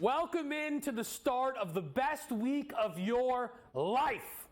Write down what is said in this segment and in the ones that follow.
Welcome into the start of the best week of your life.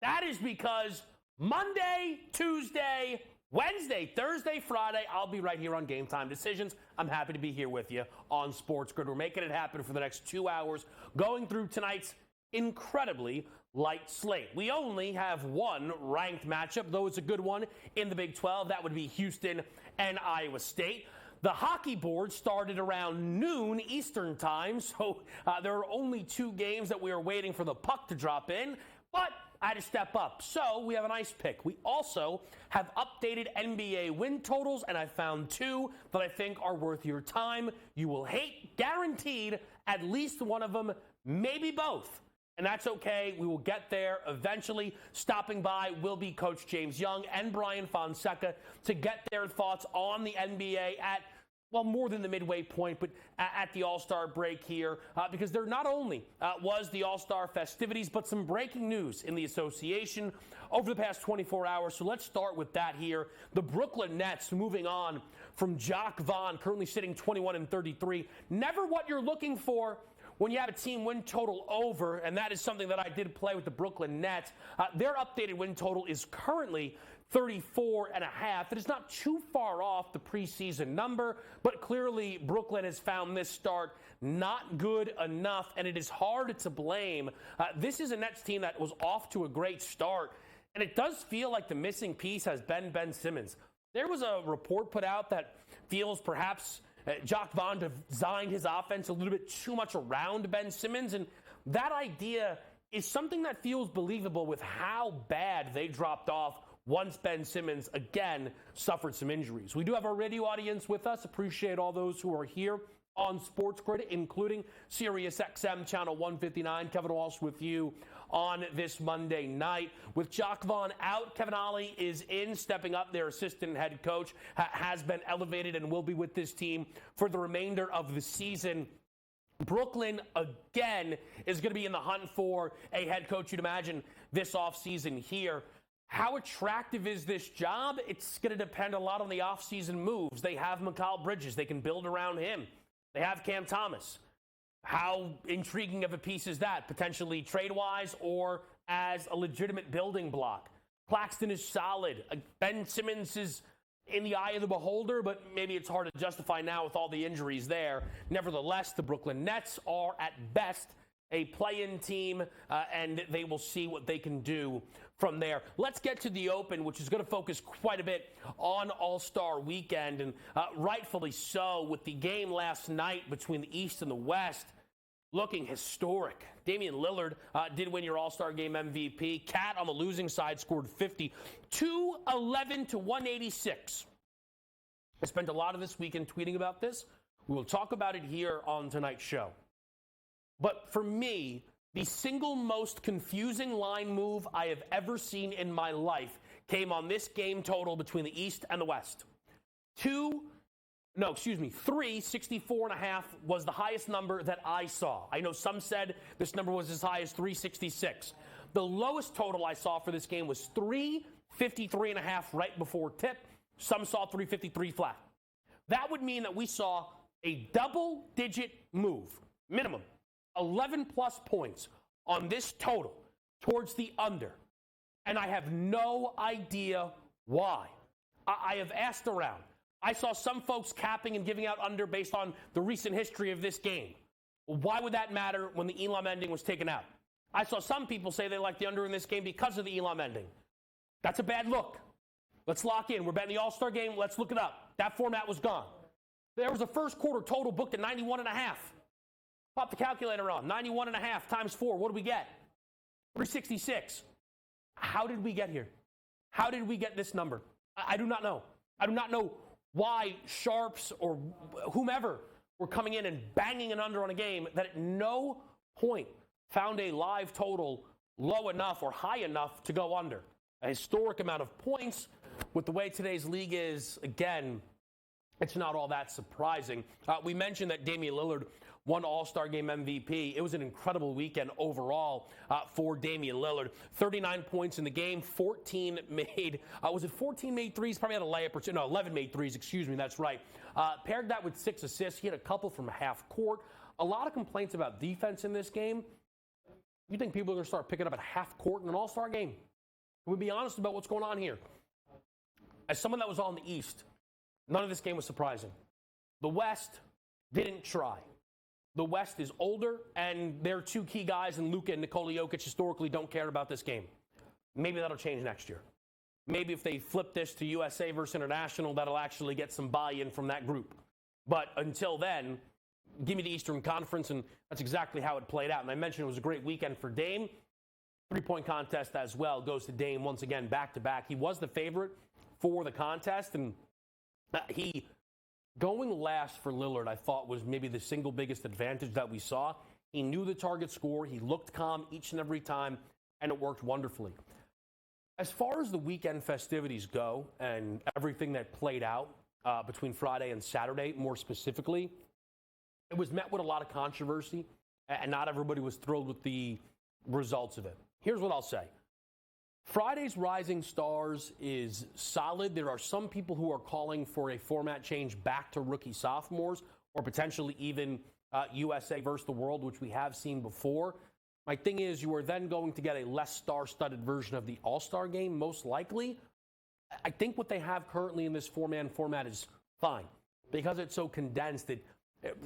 That is because Monday, Tuesday, Wednesday, Thursday, Friday, I'll be right here on Game Time Decisions. I'm happy to be here with you on SportsGrid. We're making it happen for the next 2 hours, going through tonight's incredibly light slate. We only have one ranked matchup, though it's a good one in the Big 12. That would be Houston and Iowa State. The hockey board started around noon Eastern time, so there are only 2 games that we are waiting for the puck to drop in, but I had to step up. So we have a nice pick. We also have updated NBA win totals, and I found 2 that I think are worth your time. You will hate, guaranteed, at least one of them, maybe both. And that's okay. We will get there eventually. Stopping by will be Coach James Young and Brian Fonseca to get their thoughts on the NBA at, well, more than the midway point, but at the All-Star break here, because there not only was the All-Star festivities, but some breaking news in the association over the past 24 hours. So let's start with that here. The Brooklyn Nets moving on from Jacques Vaughn, currently sitting 21-33. Never what you're looking for when you have a team win total over, and that is something that I did play with the Brooklyn Nets. Their updated win total is currently 34.5. It is not too far off the preseason number, but clearly Brooklyn has found this start not good enough, and it is hard to blame. This is a Nets team that was off to a great start, and it does feel like the missing piece has been Ben Simmons. There was a report put out that feels perhaps Jacques Vaughn designed his offense a little bit too much around Ben Simmons, and that idea is something that feels believable with how bad they dropped off once Ben Simmons, again, suffered some injuries. We do have our radio audience with us. Appreciate all those who are here on SportsGrid, including SiriusXM Channel 159. Kevin Walsh with you on this Monday night. With Jacques Vaughn out, Kevin Ollie is in, stepping up. Their assistant head coach has been elevated and will be with this team for the remainder of the season. Brooklyn, again, is going to be in the hunt for a head coach, you'd imagine, this offseason here. How attractive is this job? It's going to depend a lot on the offseason moves. They have Mikal Bridges. They can build around him. They have Cam Thomas. How intriguing of a piece is that, potentially trade-wise or as a legitimate building block? Claxton is solid. Ben Simmons is in the eye of the beholder, but maybe it's hard to justify now with all the injuries there. Nevertheless, the Brooklyn Nets are at best a play-in team, and they will see what they can do from there. Let's get to the Open, which is going to focus quite a bit on All-Star Weekend, and rightfully so, with the game last night between the East and the West looking historic. Damian Lillard did win your All-Star Game MVP. Cat on the losing side scored 50, 211 to 186. I spent a lot of this weekend tweeting about this. We will talk about it here on tonight's show. But for me, the single most confusing line move I have ever seen in my life came on this game total between the East and the West. 364.5 was the highest number that I saw. I know some said this number was as high as 366. The lowest total I saw for this game was 353.5 right before tip. Some saw 353 flat. That would mean that we saw a double-digit move, minimum, 11-plus points on this total towards the under. And I have no idea why. I have asked around. I saw some folks capping and giving out under based on the recent history of this game. Why would that matter when the Elam ending was taken out? I saw some people say they like the under in this game because of the Elam ending. That's a bad look. Let's lock in. We're betting the All-Star game. Let's look it up. That format was gone. There was a first quarter total booked at 91.5. Pop the calculator on. 91.5 times 4. What do we get? 366. How did we get here? How did we get this number? I do not know. I do not know why sharps or whomever were coming in and banging an under on a game that at no point found a live total low enough or high enough to go under. A historic amount of points. With the way today's league is, again, it's not all that surprising. We mentioned that Damian Lillard won All-Star Game MVP. It was an incredible weekend overall for Damian Lillard. 39 points in the game, 14 made. Was it 14 made threes? Probably had a layup or two. No, 11 made threes, excuse me, that's right. Paired that with 6 assists. He had a couple from half court. a lot of complaints about defense in this game. You think people are going to start picking up at half court in an all-star game? We'll be honest about what's going on here. As someone that was on the East, none of this game was surprising. The West didn't try. The West is older, and their two key guys in Luka and Nikola Jokic historically don't care about this game. Maybe that'll change next year. Maybe if they flip this to USA versus International, that'll actually get some buy-in from that group. But until then, give me the Eastern Conference, and that's exactly how it played out. And I mentioned it was a great weekend for Dame. Three-point contest as well goes to Dame once again, back-to-back. He was the favorite for the contest, and he going last for Lillard, I thought, was maybe the single biggest advantage that we saw. He knew the target score. He looked calm each and every time, and it worked wonderfully. As far as the weekend festivities go and everything that played out between Friday and Saturday, more specifically, it was met with a lot of controversy, and not everybody was thrilled with the results of it. Here's what I'll say. Friday's Rising Stars is solid. There are some people who are calling for a format change back to rookie sophomores or potentially even USA versus the world, which we have seen before. My thing is you are then going to get a less star-studded version of the All-Star game, most likely. I think what they have currently in this four-man format is fine because it's so condensed. It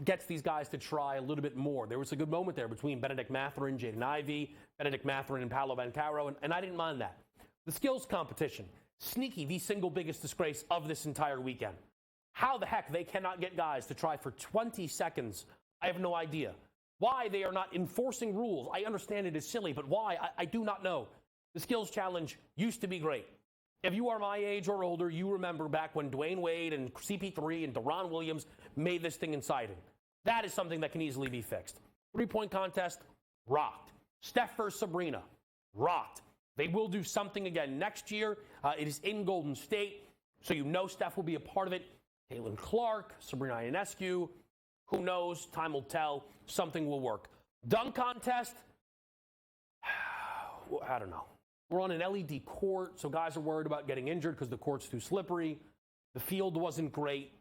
gets these guys to try a little bit more. There was a good moment there between Benedict Mathurin, Jaden Ivey, Benedict Mathurin, and Paolo Banchero, and I didn't mind that. The skills competition, sneaky, the single biggest disgrace of this entire weekend. How the heck they cannot get guys to try for 20 seconds, I have no idea. Why they are not enforcing rules, I understand it is silly, but why, I do not know. The skills challenge used to be great. If you are my age or older, you remember back when Dwayne Wade and CP3 and Deron Williams made this thing exciting. That is something that can easily be fixed. Three-point contest, rocked. Steph versus Sabrina, rocked. They will do something again next year. It is in Golden State, so you know Steph will be a part of it. Caitlin Clark, Sabrina Ionescu, who knows? Time will tell. Something will work. Dunk contest, I don't know. We're on an LED court, so guys are worried about getting injured because the court's too slippery. The field wasn't great.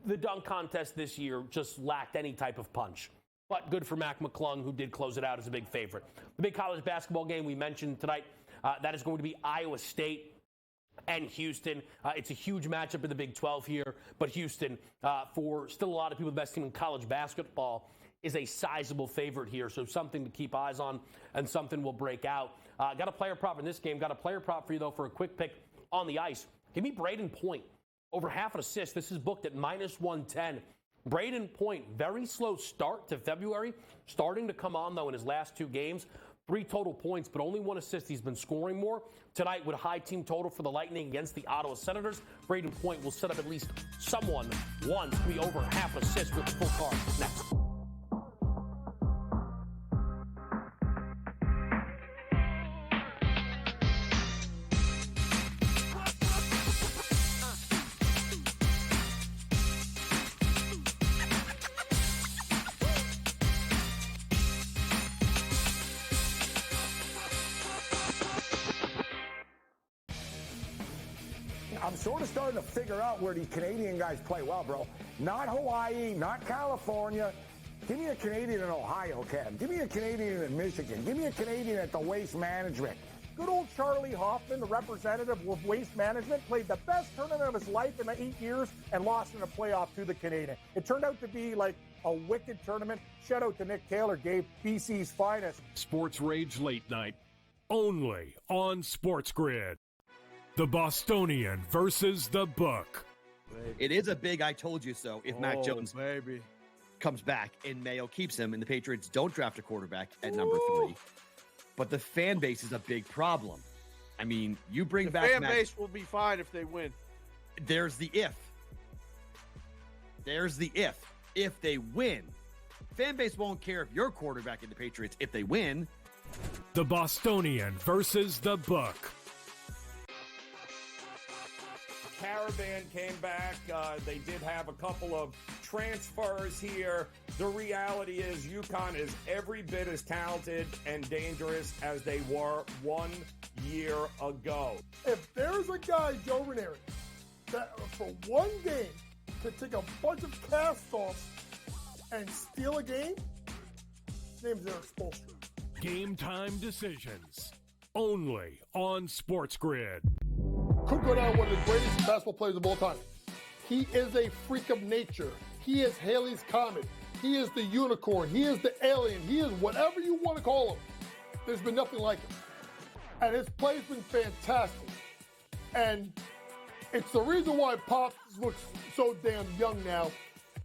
The dunk contest this year just lacked any type of punch. But good for Mac McClung, who did close it out as a big favorite. The big college basketball game we mentioned tonight, that is going to be Iowa State and Houston. It's a huge matchup in the Big 12 here, but Houston, for still a lot of people, the best team in college basketball, is a sizable favorite here, so something to keep eyes on and something will break out. Got a player prop in this game. Got a player prop for you, though, for a quick pick on the ice. Give me Braden Point. Over half an assist. This is booked at -110. Braden Point, very slow start to February. Starting to come on, though, in his last two games. 3 total points, but only 1 assist. He's been scoring more. Tonight, with a high team total for the Lightning against the Ottawa Senators, Braden Point will set up at least someone once to be over half assist with the full card. Next. I'm sort of starting to figure out where these Canadian guys play well, bro. Not Hawaii, not California. Give me a Canadian in Ohio, Cam. Give me a Canadian in Michigan. Give me a Canadian at the Waste Management. Good old Charlie Hoffman, the representative of Waste Management, played the best tournament of his life in the 8 years and lost in a playoff to the Canadian. It turned out to be like a wicked tournament. Shout out to Nick Taylor, gave BC's finest. Sports Rage Late Night, only on SportsGrid. The Bostonian versus the Book. It is a big I told you so if Mac Jones comes back and Mayo keeps him and the Patriots don't draft a quarterback at number 3. But the fan base is a big problem. I mean, you bring back fan base will be fine if they win. There's the if. There's the if. If they win. Fan base won't care if you're quarterback in the Patriots if they win. The Bostonian versus the Book. Caravan came back. They did have a couple of transfers here. The reality is UConn is every bit as talented and dangerous as they were 1 year ago. If there's a guy, Joe Ranieri, that for one game could take a bunch of cast-offs and steal a game, his name's Eric Spoelstra. Game time decisions. Only on SportsGrid. Could go down one of the greatest basketball players of all time. He is a freak of nature. He is Haley's Comet. He is the unicorn. He is the alien. He is whatever you want to call him. There's been nothing like him. And his play's been fantastic. And it's the reason why Pops looks so damn young now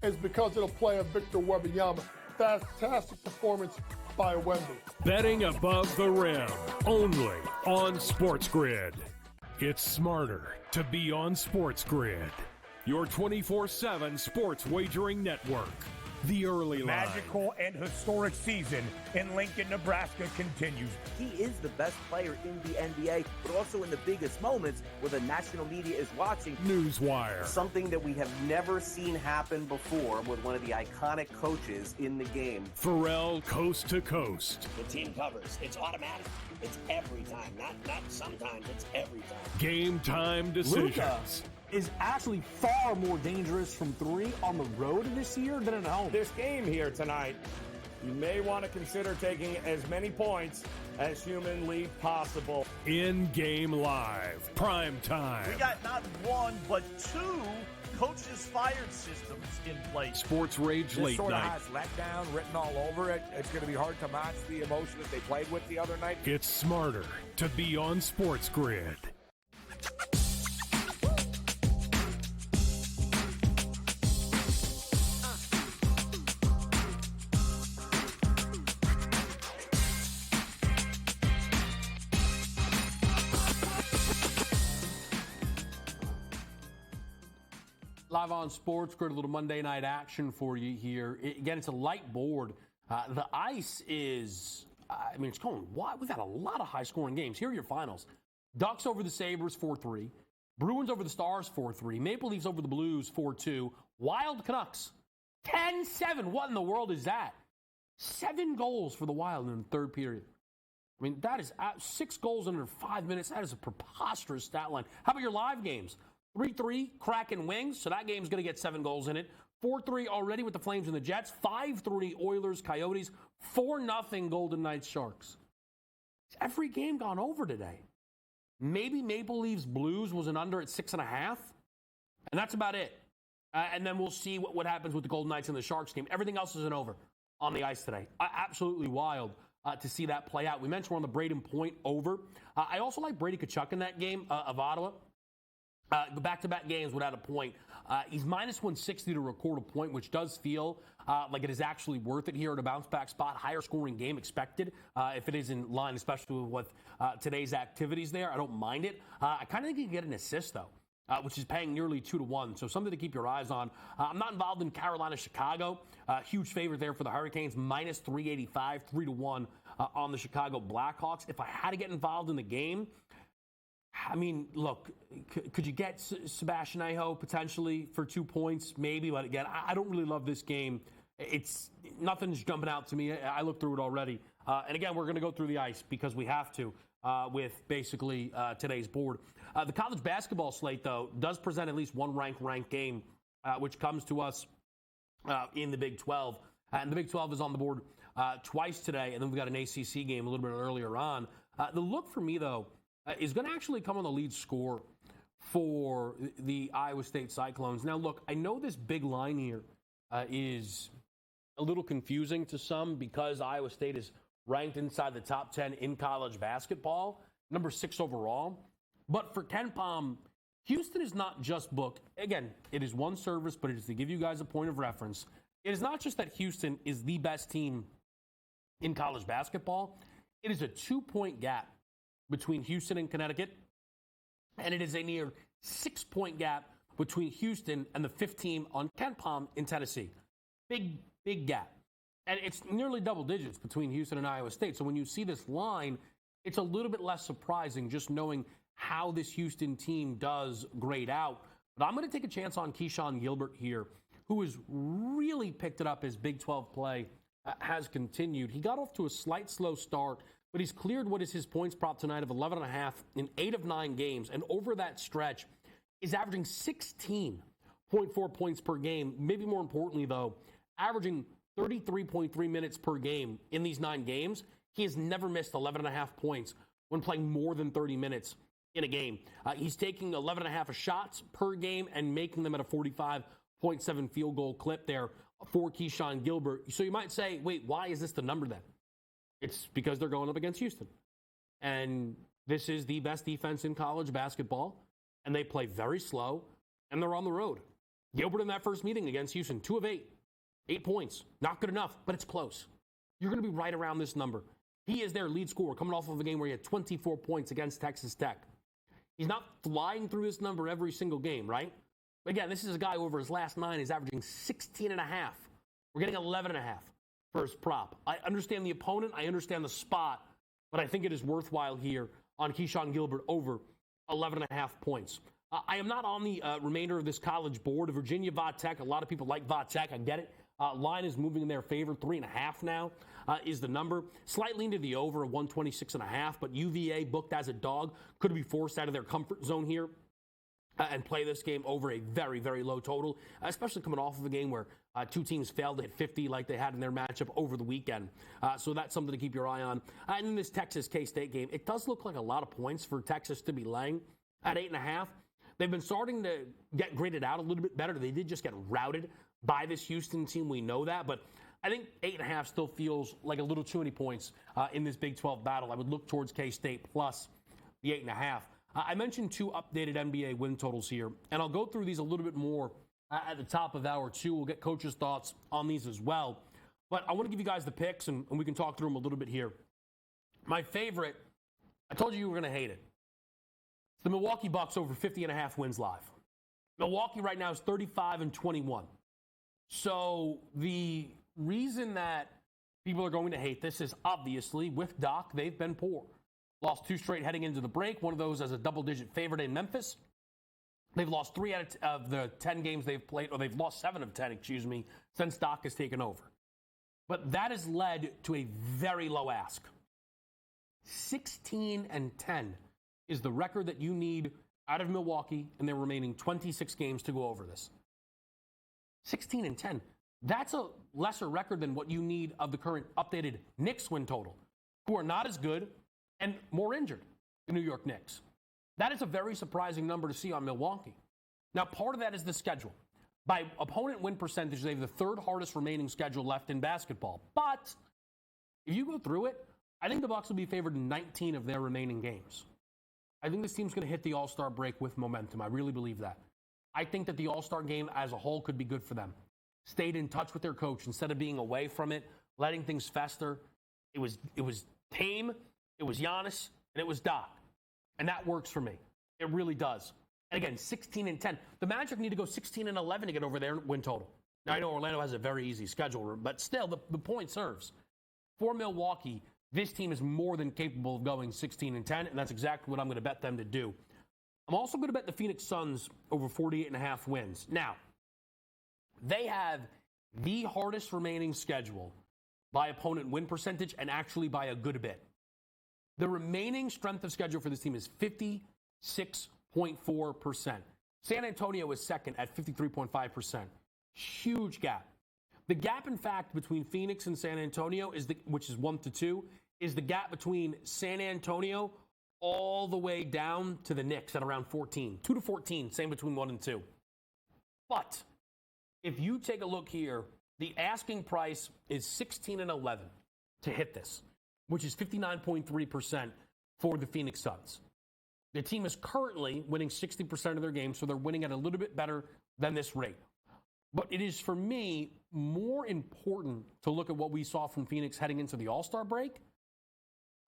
is because of the play of Victor Wembanyama. Fantastic performance by Wemby. Betting above the rim. Only on SportsGrid. It's smarter to be on SportsGrid. Your 24/7 sports wagering network. The early line. Magical and historic season in Lincoln, Nebraska continues. He is the best player in the NBA, but also in the biggest moments where the national media is watching. Newswire. Something that we have never seen happen before with one of the iconic coaches in the game. Pharrell Coast to Coast. The team covers. It's automatic. It's every time. Not sometimes. It's every time. Game time decisions. Luka is actually far more dangerous from three on the road this year than at home. This game here tonight, you may want to consider taking as many points as humanly possible. In-game live. Prime time. We got not one, but two coaches fired systems in place. Sports Rage This Late sort Night. of has letdown written all over it. It's going to be hard to match the emotion that they played with the other night. It's smarter to be on SportsGrid. Live on SportsGrid, a little Monday night action for you here. Again, it's a light board. The ice is, it's going wild. We've had a lot of high-scoring games. Here are your finals. Ducks over the Sabres, 4-3. Bruins over the Stars, 4-3. Maple Leafs over the Blues, 4-2. Wild Canucks, 10-7. What in the world is that? 7 goals for the Wild in the third period. I mean, that is 6 goals under 5 minutes. That is a preposterous stat line. How about your live games? 3-3, Kraken Wings, so that game's going to get 7 goals in it. 4-3 already with the Flames and the Jets. 5-3 Oilers, Coyotes. 4-0 Golden Knights, Sharks. Every game gone over today. Maybe Maple Leafs Blues was an under at 6.5, and that's about it. And then we'll see what happens with the Golden Knights and the Sharks game. Everything else is an over on the ice today. Absolutely wild to see that play out. We mentioned we're on the Braden Point over. I also like Brady Tkachuk in that game of Ottawa. Back-to-back games without a point. He's minus 160 to record a point, which does feel like it is actually worth it here at a bounce-back spot. Higher scoring game expected if it is in line, especially with today's activities there. I don't mind it. I kind of think you can get an assist, though, which is paying nearly 2-1. So something to keep your eyes on. I'm not involved in Carolina-Chicago. Huge favorite there for the Hurricanes, minus 385, 3-1 on the Chicago Blackhawks. If I had to get involved in the game, I mean, look, could you get Sebastian Aho potentially for 2 points? Maybe, but again, I don't really love this game. It's nothing's jumping out to me. I looked through it already. And again, we're going to go through the ice because we have to with basically today's board. The college basketball slate, though, does present at least one ranked game, which comes to us in the Big 12. And the Big 12 is on the board twice today, and then we've got an ACC game a little bit earlier on. The look for me, though, is going to actually come on the lead score for the Iowa State Cyclones. Now, look, I know this big line here is a little confusing to some because Iowa State is ranked inside the top 10 in college basketball, number 6 overall. But for KenPom, Houston is not just booked. Again, it is one service, but it is to give you guys a point of reference. It is not just that Houston is the best team in college basketball. It is a 2-point gap between Houston and Connecticut, and it is a near 6-point gap between Houston and the 5th team on KenPom in Tennessee. Big gap. And it's nearly double digits between Houston and Iowa State. So when you see this line, it's a little bit less surprising just knowing how this Houston team does grade out. But I'm going to take a chance on Keyshawn Gilbert here, who has really picked it up as Big 12 play has continued. He got off to a slight slow start, but he's cleared what is his points prop tonight of 11.5 in 8 of 9 games. And over that stretch, is averaging 16.4 points per game. Maybe more importantly, though, averaging 33.3 minutes per game in these 9 games. He has never missed 11.5 points when playing more than 30 minutes in a game. He's taking 11.5 shots per game and making them at a 45.7 field goal clip there for Keyshawn Gilbert. So you might say, wait, why is this the number then? It's because they're going up against Houston. And this is the best defense in college basketball. And they play very slow. And they're on the road. Gilbert in that first meeting against Houston, 2 of 8. 8 points. Not good enough, but it's close. You're going to be right around this number. He is their lead scorer coming off of a game where he had 24 points against Texas Tech. He's not flying through this number every single game, right? But again, this is a guy who over his last 9 is averaging 16.5. We're getting 11.5 for his prop. I understand the opponent. I understand the spot. But I think it is worthwhile here on Keyshawn Gilbert over 11.5 points. I am not on the remainder of this college board. Virginia, Va Tech. A lot of people like Va Tech. I get it. Line is moving in their favor. 3.5 now is the number. Slightly into the over, 126.5. But UVA booked as a dog. Could be forced out of their comfort zone here and play this game over a very, very low total, especially coming off of a game where 2 teams failed to hit 50 like they had in their matchup over the weekend. So that's something to keep your eye on. And in this Texas K-State game, it does look like a lot of points for Texas to be laying at 8.5. They've been starting to get graded out a little bit better. They did just get routed by this Houston team. We know that. But I think 8.5 still feels like a little too many points in this Big 12 battle. I would look towards K-State plus the 8.5. I mentioned 2 updated NBA win totals here, and I'll go through these a little bit more at the top of hour 2. We'll get coaches' thoughts on these as well. But I want to give you guys the picks, and we can talk through them a little bit here. My favorite, I told you were going to hate it. The Milwaukee Bucks over 50.5 wins live. Milwaukee right now is 35-21. So the reason that people are going to hate this is obviously with Doc, they've been poor. Lost 2 straight heading into the break. One of those as a double-digit favorite in Memphis. They've lost 3 out of the 10 games they've played, or they've lost 7 of 10, since Doc has taken over. But that has led to a very low ask. 16-10 is the record that you need out of Milwaukee in their remaining 26 games to go over this. 16-10. That's a lesser record than what you need of the current updated Knicks win total, who are not as good and more injured, the New York Knicks. That is a very surprising number to see on Milwaukee. Now, part of that is the schedule. By opponent win percentage, they have the 3rd hardest remaining schedule left in basketball. But if you go through it, I think the Bucks will be favored in 19 of their remaining games. I think this team's going to hit the All-Star break with momentum. I really believe that. I think that the All-Star game as a whole could be good for them. Stayed in touch with their coach instead of being away from it, letting things fester. It was tame. It was Giannis, and it was Doc. And that works for me. It really does. And again, 16-10. The Magic need to go 16-11 to get over their win total. Now, I know Orlando has a very easy schedule, but still, the point serves. For Milwaukee, this team is more than capable of going 16-10, and that's exactly what I'm going to bet them to do. I'm also going to bet the Phoenix Suns over 48.5 wins. Now, they have the hardest remaining schedule by opponent win percentage and actually by a good bit. The remaining strength of schedule for this team is 56.4%. San Antonio is second at 53.5%. Huge gap. The gap, in fact, between Phoenix and San Antonio, which is 1-2, is the gap between San Antonio all the way down to the Knicks at around 14. 2-14, same between 1 and 2. But if you take a look here, the asking price is 16-11 to hit this, which is 59.3% for the Phoenix Suns. The team is currently winning 60% of their games, so they're winning at a little bit better than this rate. But it is, for me, more important to look at what we saw from Phoenix heading into the All-Star break,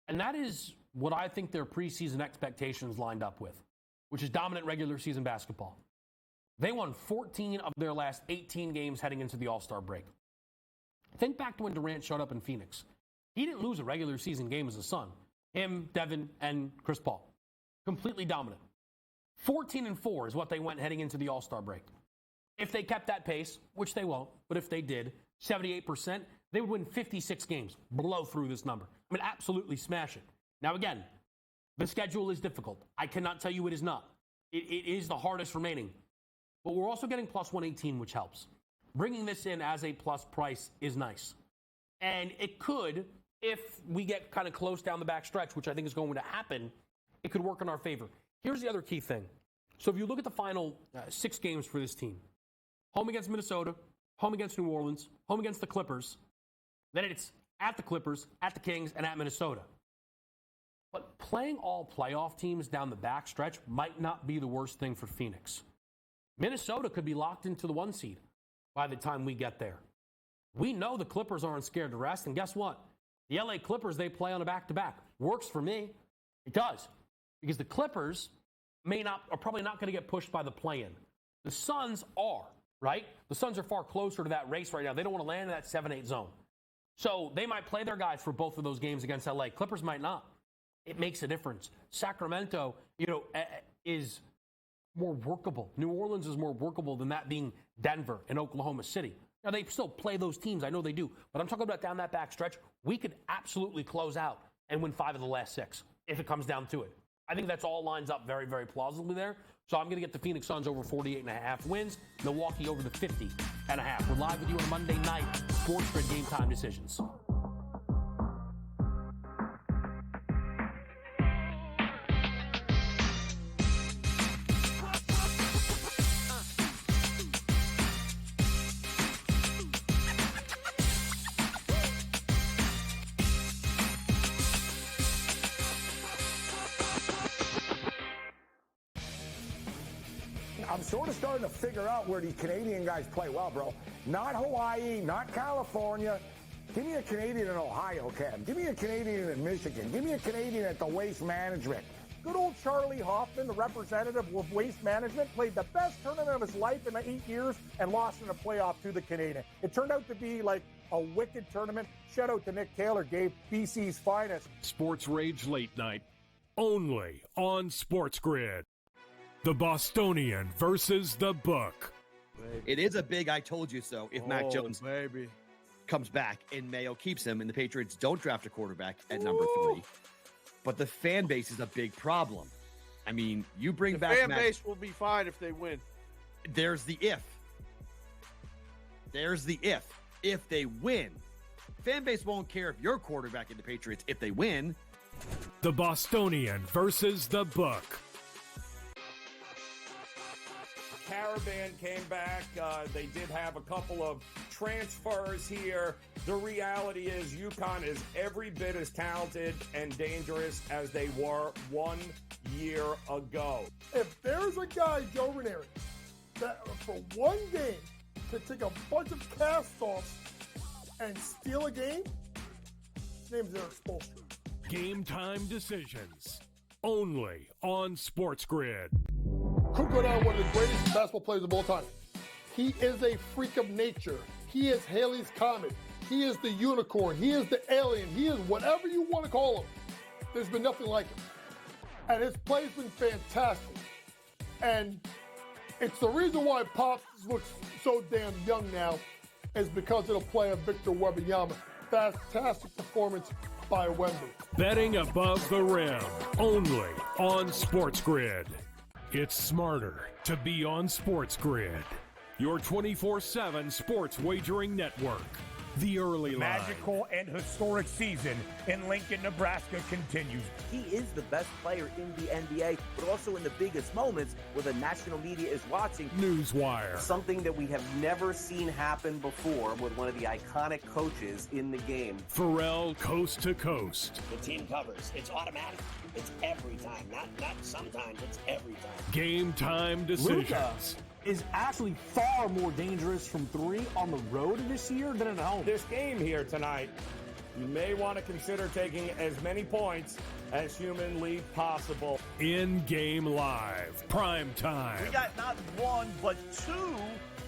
and that is what I think their preseason expectations lined up with, which is dominant regular season basketball. They won 14 of their last 18 games heading into the All-Star break. Think back to when Durant showed up in Phoenix. He didn't lose a regular season game as a Sun. Him, Devin, and Chris Paul. Completely dominant. 14-4 is what they went heading into the All-Star break. If they kept that pace, which they won't, but if they did, 78%, they would win 56 games, blow through this number. I mean, absolutely smash it. Now, again, the schedule is difficult. I cannot tell you it is not. It is the hardest remaining. But we're also getting plus 118, which helps. bringing this in as a plus price is nice. And it could, if we get kind of close down the back stretch, which I think is going to happen, it could work in our favor. Here's the other key thing. So if you look at the final 6 games for this team, home against Minnesota, home against New Orleans, home against the Clippers, then it's at the Clippers, at the Kings, and at Minnesota. But playing all playoff teams down the back stretch might not be the worst thing for Phoenix. Minnesota could be locked into the 1 seed by the time we get there. We know the Clippers aren't scared to rest, and guess what? The LA Clippers, they play on a back-to-back. Works for me. It does. Because the Clippers are probably not going to get pushed by the play-in. The Suns are, right? The Suns are far closer to that race right now. They don't want to land in that 7-8 zone. So they might play their guys for both of those games against LA. Clippers might not. It makes a difference. Sacramento, is more workable. New Orleans is more workable than that being Denver and Oklahoma City. Now, they still play those teams. I know they do. But I'm talking about down that back stretch. We could absolutely close out and win 5 of the last 6 if it comes down to it. I think that's all lines up very, very plausibly there. So I'm going to get the Phoenix Suns over 48.5 wins. Milwaukee over the 50.5. We're live with you on Monday night. SportsGrid Game Time Decisions. I'm sort of starting to figure out where these Canadian guys play well, bro. Not Hawaii, not California. Give me a Canadian in Ohio, Cam. Give me a Canadian in Michigan. Give me a Canadian at the Waste Management. Good old Charlie Hoffman, the representative of Waste Management, played the best tournament of his life in 8 years and lost in a playoff to the Canadian. It turned out to be like a wicked tournament. Shout out to Nick Taylor, gave BC's finest. Sports Rage Late Night, only on SportsGrid. The Bostonian versus the Book. It is a big I told you so if Mac Jones comes back and Mayo keeps him and the Patriots don't draft a quarterback at number 3. But the fan base is a big problem. I mean, you bring back fan base will be fine if they win. There's the if. There's the if. If they win. Fan base won't care if you're quarterback in the Patriots if they win. The Bostonian versus the Book. Caravan came back. They did have a couple of transfers here. The reality is UConn is every bit as talented and dangerous as they were 1 year ago. If there's a guy, Joe Ranieri, that for one game could take a bunch of cast-offs and steal a game, his name's Eric Spoelstra. Game Time Decisions, only on SportsGrid. Could go down one of the greatest basketball players of all time. He is a freak of nature. He is Haley's Comet. He is the unicorn. He is the alien. He is whatever you want to call him. There's been nothing like him. And his play's been fantastic. And it's the reason why Pops looks so damn young now is because of the play of Victor Wembanyama. Fantastic performance by Wemby. Betting above the rim, only on SportsGrid. It's smarter to be on SportsGrid, your 24/7 sports wagering network. The early line. Magical and historic season in Lincoln, Nebraska continues. He is the best player in the NBA, but also in the biggest moments where the national media is watching. Newswire. Something that we have never seen happen before with one of the iconic coaches in the game. Pharrell Coast to Coast. The team covers. It's automatic. It's every time. Not sometimes. It's every time. Game Time Decisions. Luka is actually far more dangerous from 3 on the road this year than at home. This game here tonight, you may want to consider taking as many points as humanly possible. In-game live, prime time. We got not 1, but 2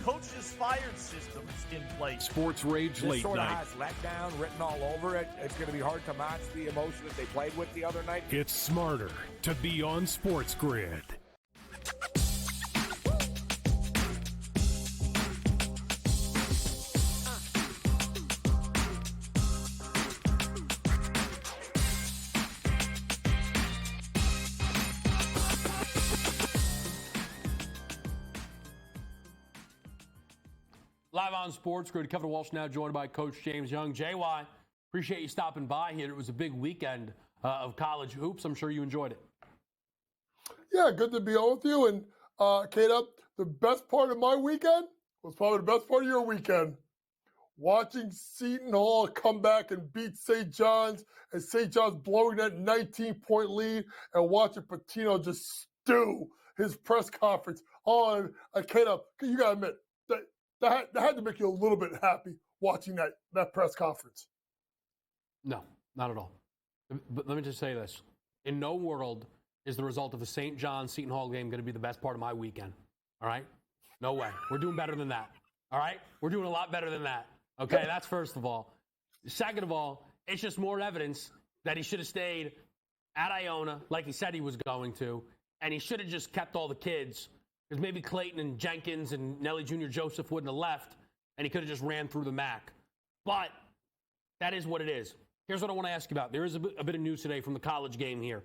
coaches fired systems in place. Sports Rage This Late sort of Night. has letdown written all over it. It's going to be hard to match the emotion that they played with the other night. It's smarter to be on SportsGrid. Live on SportsGrid, Kevin Walsh now joined by Coach James Young. JY, appreciate you stopping by here. It was a big weekend of college hoops. I'm sure you enjoyed it. Yeah, good to be on with you. And, Kate, the best part of my weekend was probably the best part of your weekend. Watching Seton Hall come back and beat St. John's, and St. John's blowing that 19-point lead, and watching Patino just stew his press conference on Kate. You got to admit, that had to make you a little bit happy watching that press conference. No, not at all. But let me just say this. In no world is the result of the St. John's-Seton Hall game going to be the best part of my weekend. All right? No way. We're doing better than that. All right? We're doing a lot better than that. Okay, that's first of all. Second of all, it's just more evidence that he should have stayed at Iona like he said he was going to, and he should have just kept all the kids, because maybe Clayton and Jenkins and Nelly Jr. Joseph wouldn't have left, and he could have just ran through the MAC. But that is what it is. Here's what I want to ask you about. There is a bit of news today from the college game here.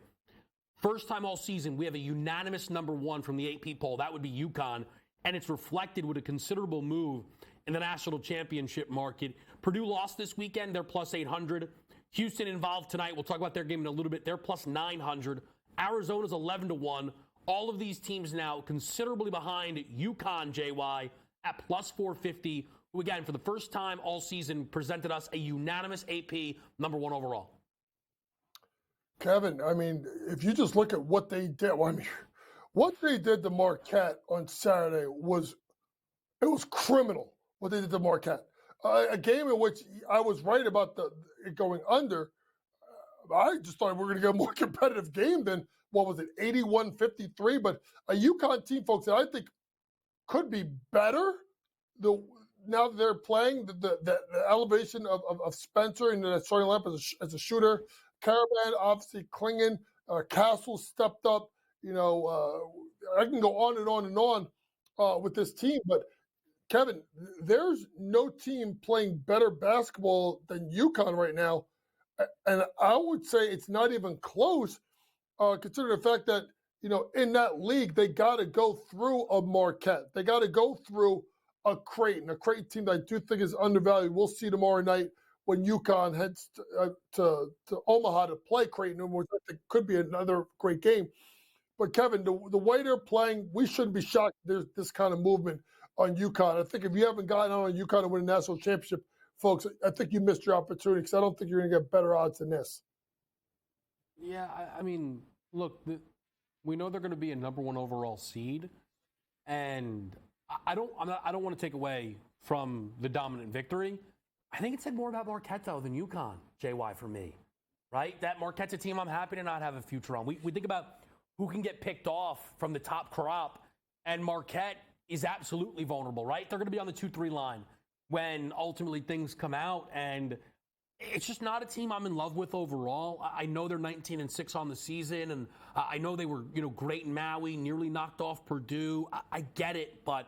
First time all season, we have a unanimous number one from the AP poll. That would be UConn, and it's reflected with a considerable move in the national championship market. Purdue lost this weekend. They're plus 800. Houston involved tonight. We'll talk about their game in a little bit. They're plus 900. Arizona's 11-1. All of these teams now considerably behind UConn, JY, at plus 450, who, again, for the first time all season, presented us a unanimous AP number one overall. Kevin, I mean, if you just look at what they did, what they did to Marquette on Saturday was criminal. What they did to Marquette, a game in which I was right about it going under. I just thought we were going to get a more competitive game than, what was it, 81-53. But a UConn team, folks, that I think could be better. Now that they're playing, the elevation of Spencer and the starting lineup as a shooter. Caravan obviously clinging. Castle stepped up. I can go on and on and on with this team, but Kevin, there's no team playing better basketball than UConn right now. And I would say it's not even close, considering the fact that, in that league, they got to go through a Marquette. They got to go through a Creighton team that I do think is undervalued. We'll see tomorrow night when UConn heads to Omaha to play Creighton, which I think could be another great game. But, Kevin, the way they're playing, we shouldn't be shocked there's this kind of movement on UConn. I think if you haven't gotten on UConn to win a national championship, folks, I think you missed your opportunity, because I don't think you're going to get better odds than this. Yeah, I mean, look, we know they're going to be a number one overall seed, and I don't want to take away from the dominant victory. I think it said more about Marquette, though, than UConn, JY, for me, right? That Marquette's a team I'm happy to not have a future on. We think about who can get picked off from the top crop, and Marquette is absolutely vulnerable, right? They're going to be on the 2-3 line when ultimately things come out, and it's just not a team I'm in love with overall. I know they're 19-6 on the season, and I know they were, great in Maui, nearly knocked off Purdue. I get it, but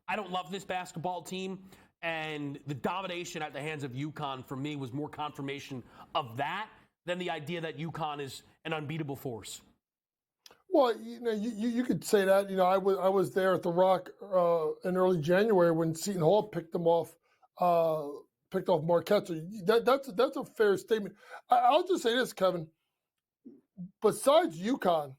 I don't love this basketball team, and the domination at the hands of UConn for me was more confirmation of that than the idea that UConn is an unbeatable force. Well, you could say that. I was there at the Rock in early January when Seton Hall picked off Marquette. So that's a fair statement. I'll just say this, Kevin. Besides UConn,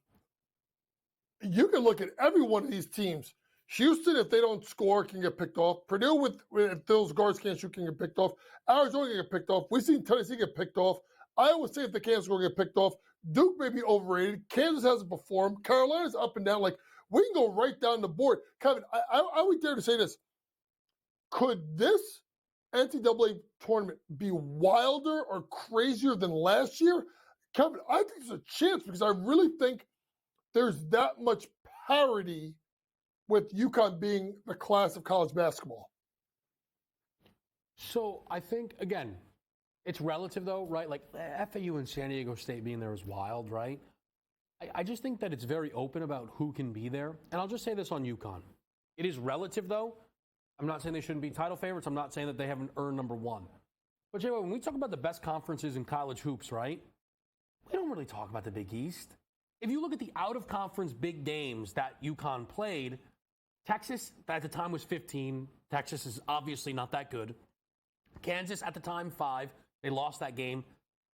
you can look at every one of these teams. Houston, if they don't score, can get picked off. Purdue, if those guards can't shoot, can get picked off. Arizona can get picked off. We've seen Tennessee get picked off. Iowa State, if they can't score, get picked off. Duke may be overrated. Kansas hasn't performed. Carolina's up and down. Like, we can go right down the board. Kevin, I would dare to say this. Could this NCAA tournament be wilder or crazier than last year? Kevin, I think there's a chance, because I really think there's that much parity with UConn being the class of college basketball. So I think, again, it's relative, though, right? Like, FAU and San Diego State being there is wild, right? I just think that it's very open about who can be there. And I'll just say this on UConn. It is relative, though. I'm not saying they shouldn't be title favorites. I'm not saying that they haven't earned number one. But, Jay, when we talk about the best conferences in college hoops, right, we don't really talk about the Big East. If you look at the out-of-conference big games that UConn played, Texas, at the time, was 15. Texas is obviously not that good. Kansas, at the time, 5. They lost that game.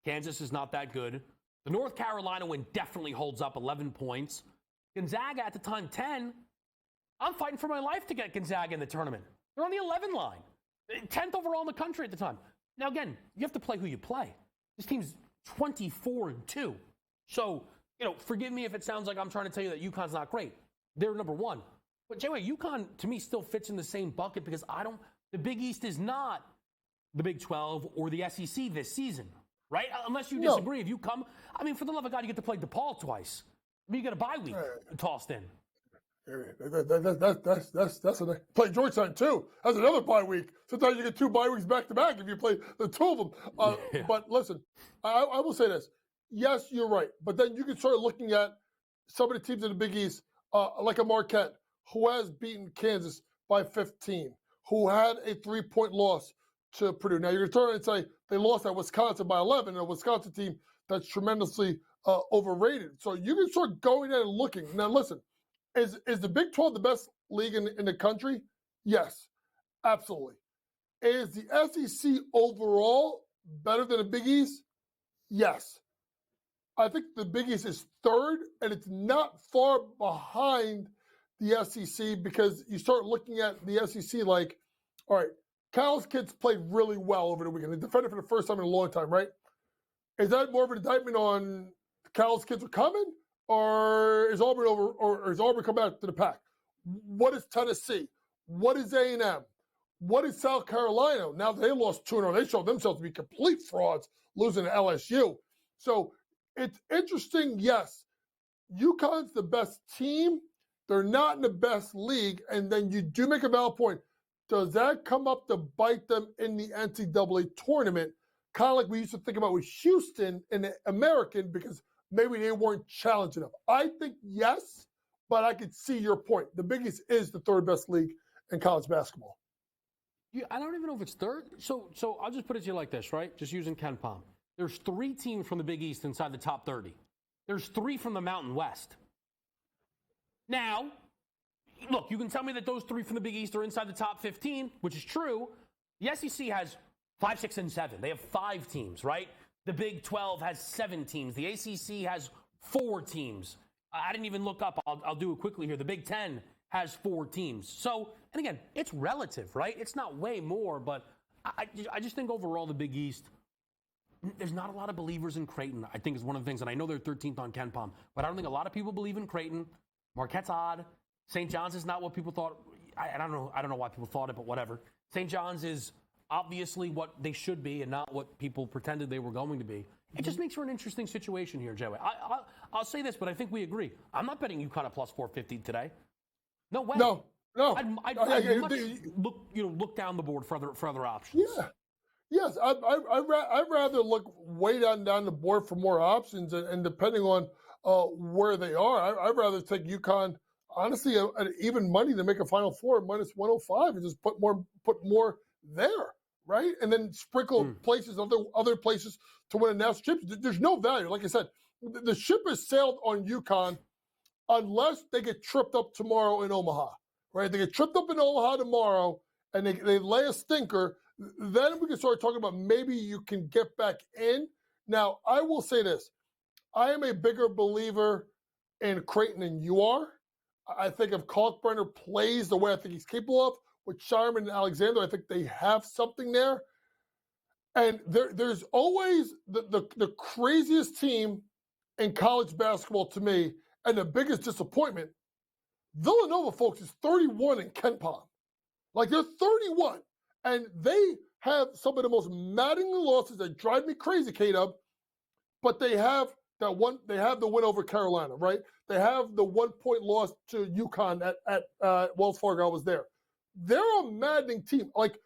Kansas is not that good. The North Carolina win definitely holds up, 11 points. Gonzaga, at the time, 10. I'm fighting for my life to get Gonzaga in the tournament. They're on the 11 line. 10th overall in the country at the time. Now, again, you have to play who you play. This team's 24-2. So, forgive me if it sounds like I'm trying to tell you that UConn's not great. They're number 1. But, Jay, UConn, to me, still fits in the same bucket because the Big East is not the Big 12 or the SEC this season, right? Unless you disagree. If you come, for the love of God, you get to play DePaul twice. You get a bye week tossed in. That's play Georgetown too. That's another bye week. Sometimes you get 2 bye weeks back to back if you play the 2 of them. But listen, I will say this. Yes, you're right. But then you can start looking at some of the teams in the Big East, like a Marquette, who has beaten Kansas by 15, who had a 3-point loss to Purdue. Now you're going to turn and say they lost at Wisconsin by 11, a Wisconsin team that's tremendously overrated. So you can start going in and looking. Now listen. Is the Big 12 the best league in the country? Yes, absolutely. Is the SEC overall better than the Big East? Yes. I think the Big East is 3rd, and it's not far behind the SEC because you start looking at the SEC like, all right, Cal's kids played really well over the weekend. They defended for the first time in a long time, right? Is that more of an indictment on Cal's kids are coming? Or is Auburn over? Or is Auburn come back to the pack? What is Tennessee? What is A&M? What is South Carolina? Now they lost 2-0. They showed themselves to be complete frauds, losing to LSU. So it's interesting. Yes, UConn's the best team. They're not in the best league. And then you do make a valid point. Does that come up to bite them in the NCAA tournament? Kind of like we used to think about with Houston in the American because maybe they weren't challenged enough. I think yes, but I could see your point. The Big East is the 3rd best league in college basketball. Yeah, I don't even know if it's 3rd. So I'll just put it to you like this, right? Just using Ken Pom. There's 3 teams from the Big East inside the top 30. There's 3 from the Mountain West. Now, look, you can tell me that those 3 from the Big East are inside the top 15, which is true. The SEC has 5, 6, and 7. They have 5 teams, right? The Big 12 has 7 teams. The ACC has 4 teams. I didn't even look up. I'll do it quickly here. The Big 10 has 4 teams. So, and again, it's relative, right? It's not way more, but I just think overall the Big East, there's not a lot of believers in Creighton, I think is one of the things. And I know they're 13th on Ken Pom, but I don't think a lot of people believe in Creighton. Marquette's odd. St. John's is not what people thought. I don't know why people thought it, but whatever. St. John's is obviously what they should be and not what people pretended they were going to be. It just makes for an interesting situation here, Joey. I'll say this, but I think we agree. I'm not betting UConn at plus 450 today. No way. No. I'd look down the board for other options. Yeah. Yes, I'd rather look way down the board for more options, and depending on where they are, I'd rather take UConn, honestly, at even money to make a Final Four minus 105 and just put more there, right? And then sprinkle places, other places to win a national championship. There's no value. Like I said, the ship has sailed on UConn unless they get tripped up tomorrow in Omaha, right? They get tripped up in Omaha tomorrow and they lay a stinker. Then we can start talking about maybe you can get back in. Now, I will say this. I am a bigger believer in Creighton than you are. I think if Kalkbrenner plays the way I think he's capable of, with Shireman and Alexander, I think they have something there. And there's always the craziest team in college basketball to me, and the biggest disappointment. Villanova, folks, is 31 in Ken Pom. Like, they're 31, and they have some of the most maddening losses that drive me crazy, K-Dub, but they have that one. They have the win over Carolina, right? They have the 1-point loss to UConn at Wells Fargo. I was there. They're a maddening team. Like,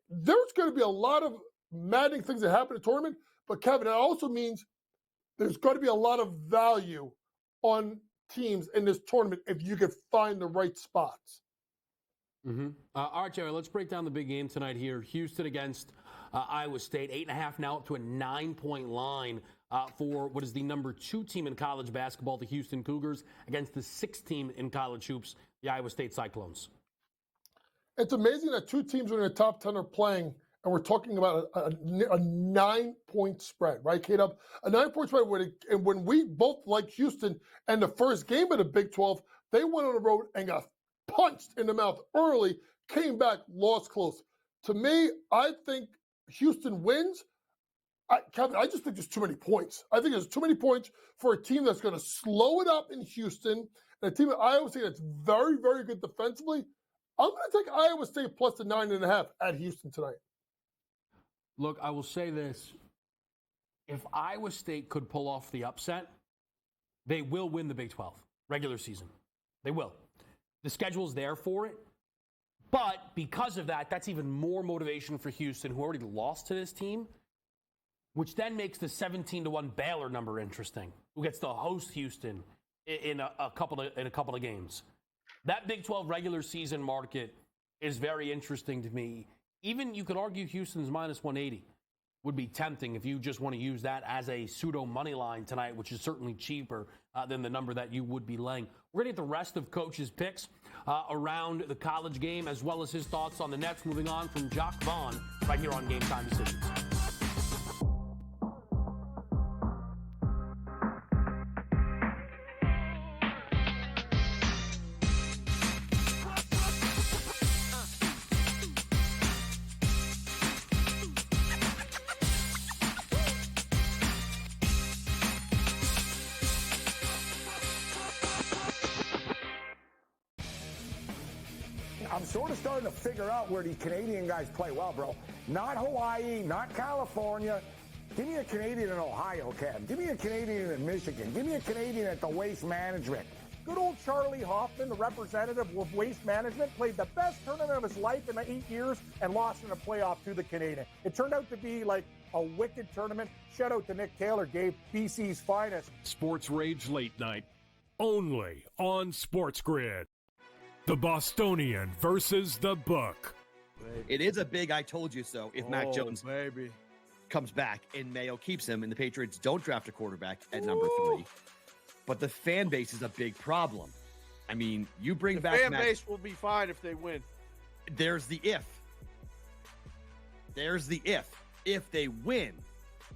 there's going to be a lot of maddening things that happen in the tournament, but Kevin, that also means there's going to be a lot of value on teams in this tournament if you could find the right spots. All right, Jerry, let's break down the big game tonight here. Houston against Iowa State, 8.5 now up to a 9-point line. for what is the number 2 team in college basketball, the Houston Cougars, against the 6th team in college hoops, the Iowa State Cyclones. It's amazing that 2 teams in the top 10 are playing, and we're talking about a 9-point spread, right, K-Dub? A 9-point spread, and when we both like Houston, and the first game of the Big 12, they went on the road and got punched in the mouth early, came back, lost close. To me, I think Houston wins. Kevin, I just think there's too many points. I think there's too many points for a team that's going to slow it up in Houston, and a team at Iowa State that's very, very good defensively. I'm going to take Iowa State plus the 9.5 at Houston tonight. Look, I will say this. If Iowa State could pull off the upset, they will win the Big 12 regular season. They will. The schedule's there for it. But because of that, that's even more motivation for Houston, who already lost to this team, which then makes the 17-1 Baylor number interesting, who gets to host Houston in a couple of games. That Big 12 regular season market is very interesting to me. Even you could argue Houston's minus 180 would be tempting if you just want to use that as a pseudo money line tonight, which is certainly cheaper than the number that you would be laying. We're going to get the rest of Coach's picks around the college game, as well as his thoughts on the Nets moving on from Jock Vaughn right here on Game Time Decisions. I'm sort of starting to figure out where these Canadian guys play well, bro. Not Hawaii, not California. Give me a Canadian in Ohio, Cam. Give me a Canadian in Michigan. Give me a Canadian at the Waste Management. Good old Charlie Hoffman, the representative of Waste Management, played the best tournament of his life in 8 years and lost in a playoff to the Canadian. It turned out to be like a wicked tournament. Shout out to Nick Taylor, gave BC's finest. Sports Rage Late Night, only on SportsGrid. The Bostonian versus the Book. It is a big I told you so if Mac Jones comes back and Mayo keeps him and the Patriots don't draft a quarterback at number 3. But the fan base is a big problem. I mean, you bring back fan base will be fine if they win. There's the if. There's the if. If they win,